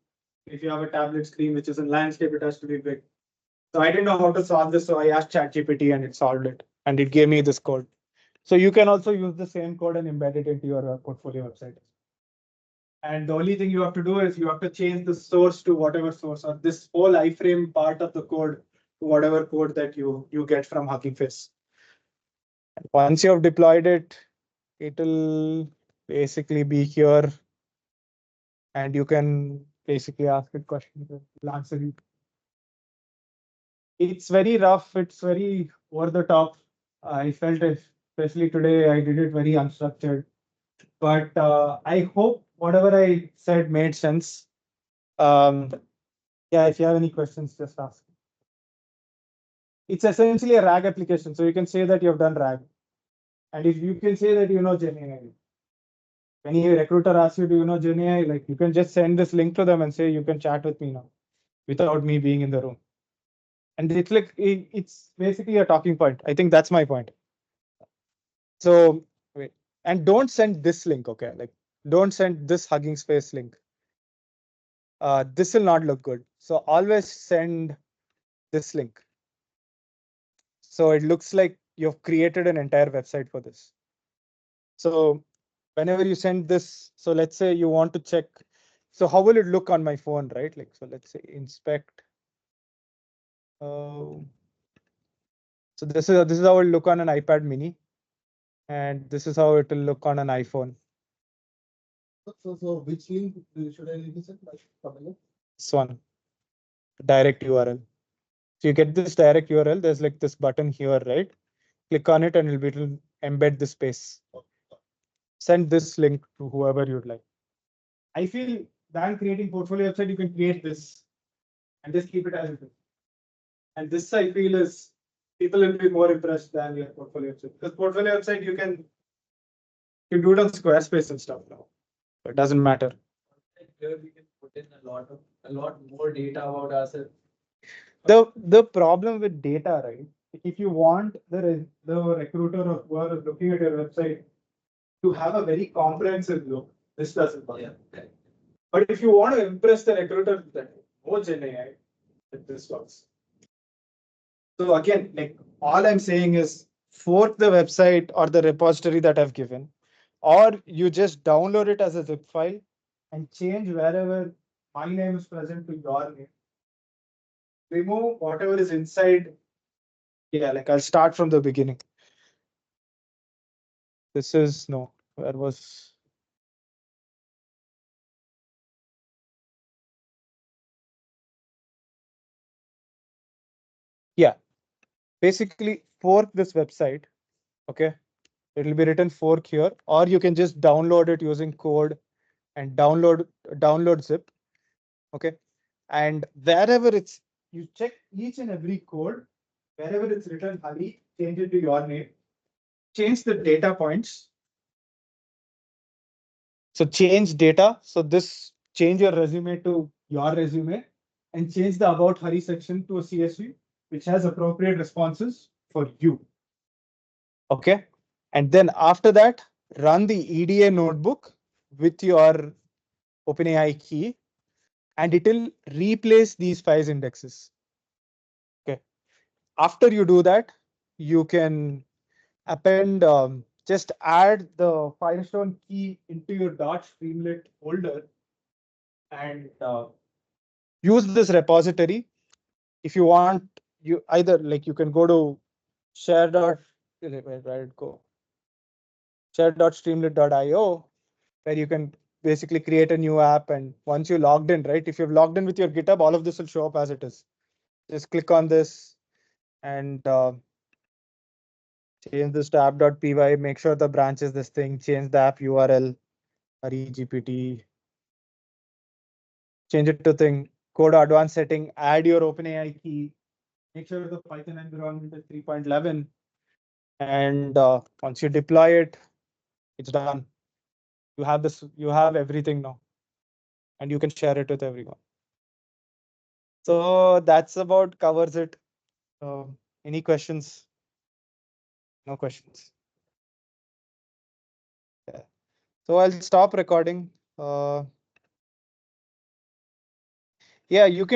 If you have a tablet screen, which is in landscape, it has to be big. So I didn't know how to solve this, so I asked ChatGPT and it solved it, and it gave me this code. So you can also use the same code and embed it into your portfolio website. And the only thing you have to do is you have to change the source to whatever source, or this whole iframe part of the code to whatever code that you get from Hugging Face. And once you have deployed it, it'll basically be here, and you can basically ask it questions. It'll answer you. It's very rough. It's very over the top. I felt it, especially today, I did it very unstructured. But I hope whatever I said made sense. Yeah, if you have any questions, just ask. It's essentially a RAG application, so you can say that you have done RAG. And if you can say that you know GenAI, when a recruiter asks you, do you know GenAI, like you can just send this link to them and say, you can chat with me now without me being in the room. And it's like, it's basically a talking point. I think that's my point. So wait, and don't send this link, okay? Like don't send this Hugging Space link. This will not look good. So always send this link. So it looks like you've created an entire website for this. So whenever you send this, so let's say you want to check. So how will it look on my phone, right? Like, so let's say inspect. So this is how it will look on an iPad mini. And this is how it will look on an iPhone. So which link should I listen? This one, direct URL. So you get this direct URL. There's like this button here, right? Click on it and it'll embed the space. Send this link to whoever you'd like. I feel than creating portfolio website, you can create this and just keep it as it is. And this I feel is people will be more impressed than your portfolio website. Because portfolio website you do it on Squarespace and stuff now. It doesn't matter. Here we can put in a lot more data about ourselves. The problem with data, right? If you want the recruiter or whoever is looking at your website to have a very comprehensive look, this doesn't work. Yeah. But if you want to impress the recruiter that no Gen AI, this works. So again, like all I'm saying is fork the website or the repository that I've given, or you just download it as a zip file and change wherever my name is present to your name. Remove whatever is inside. Yeah, like I'll start from the beginning. This is no, where was yeah, basically fork this website. Okay, it'll be written fork here, or you can just download it using code and download zip. Okay, and wherever it's you check each and every code, wherever it's written Hari, change it to your name, change the data points. So change data. So this change your resume to your resume and change the about Hari section to a CSV, which has appropriate responses for you. Okay. And then after that, run the EDA notebook with your OpenAI key, and it will replace these five indexes. Okay. After you do that, you can append, just add the Firestone key into your .streamlit folder and use this repository. If you want, you either like you can go to share dot where it go share.streamlit.io, where you can basically create a new app. And once you logged in, right? If you've logged in with your GitHub, all of this will show up as it is. Just click on this and change this to app.py. Make sure the branch is this thing. Change the app URL. GPT. Change it to thing. Go to advanced setting. Add your OpenAI key. Make sure the Python environment is 3.11. And once you deploy it, it's done. You have this. You have everything now, and you can share it with everyone. So that's about covers it. Any questions? No questions. Yeah. So I'll stop recording. Yeah, you can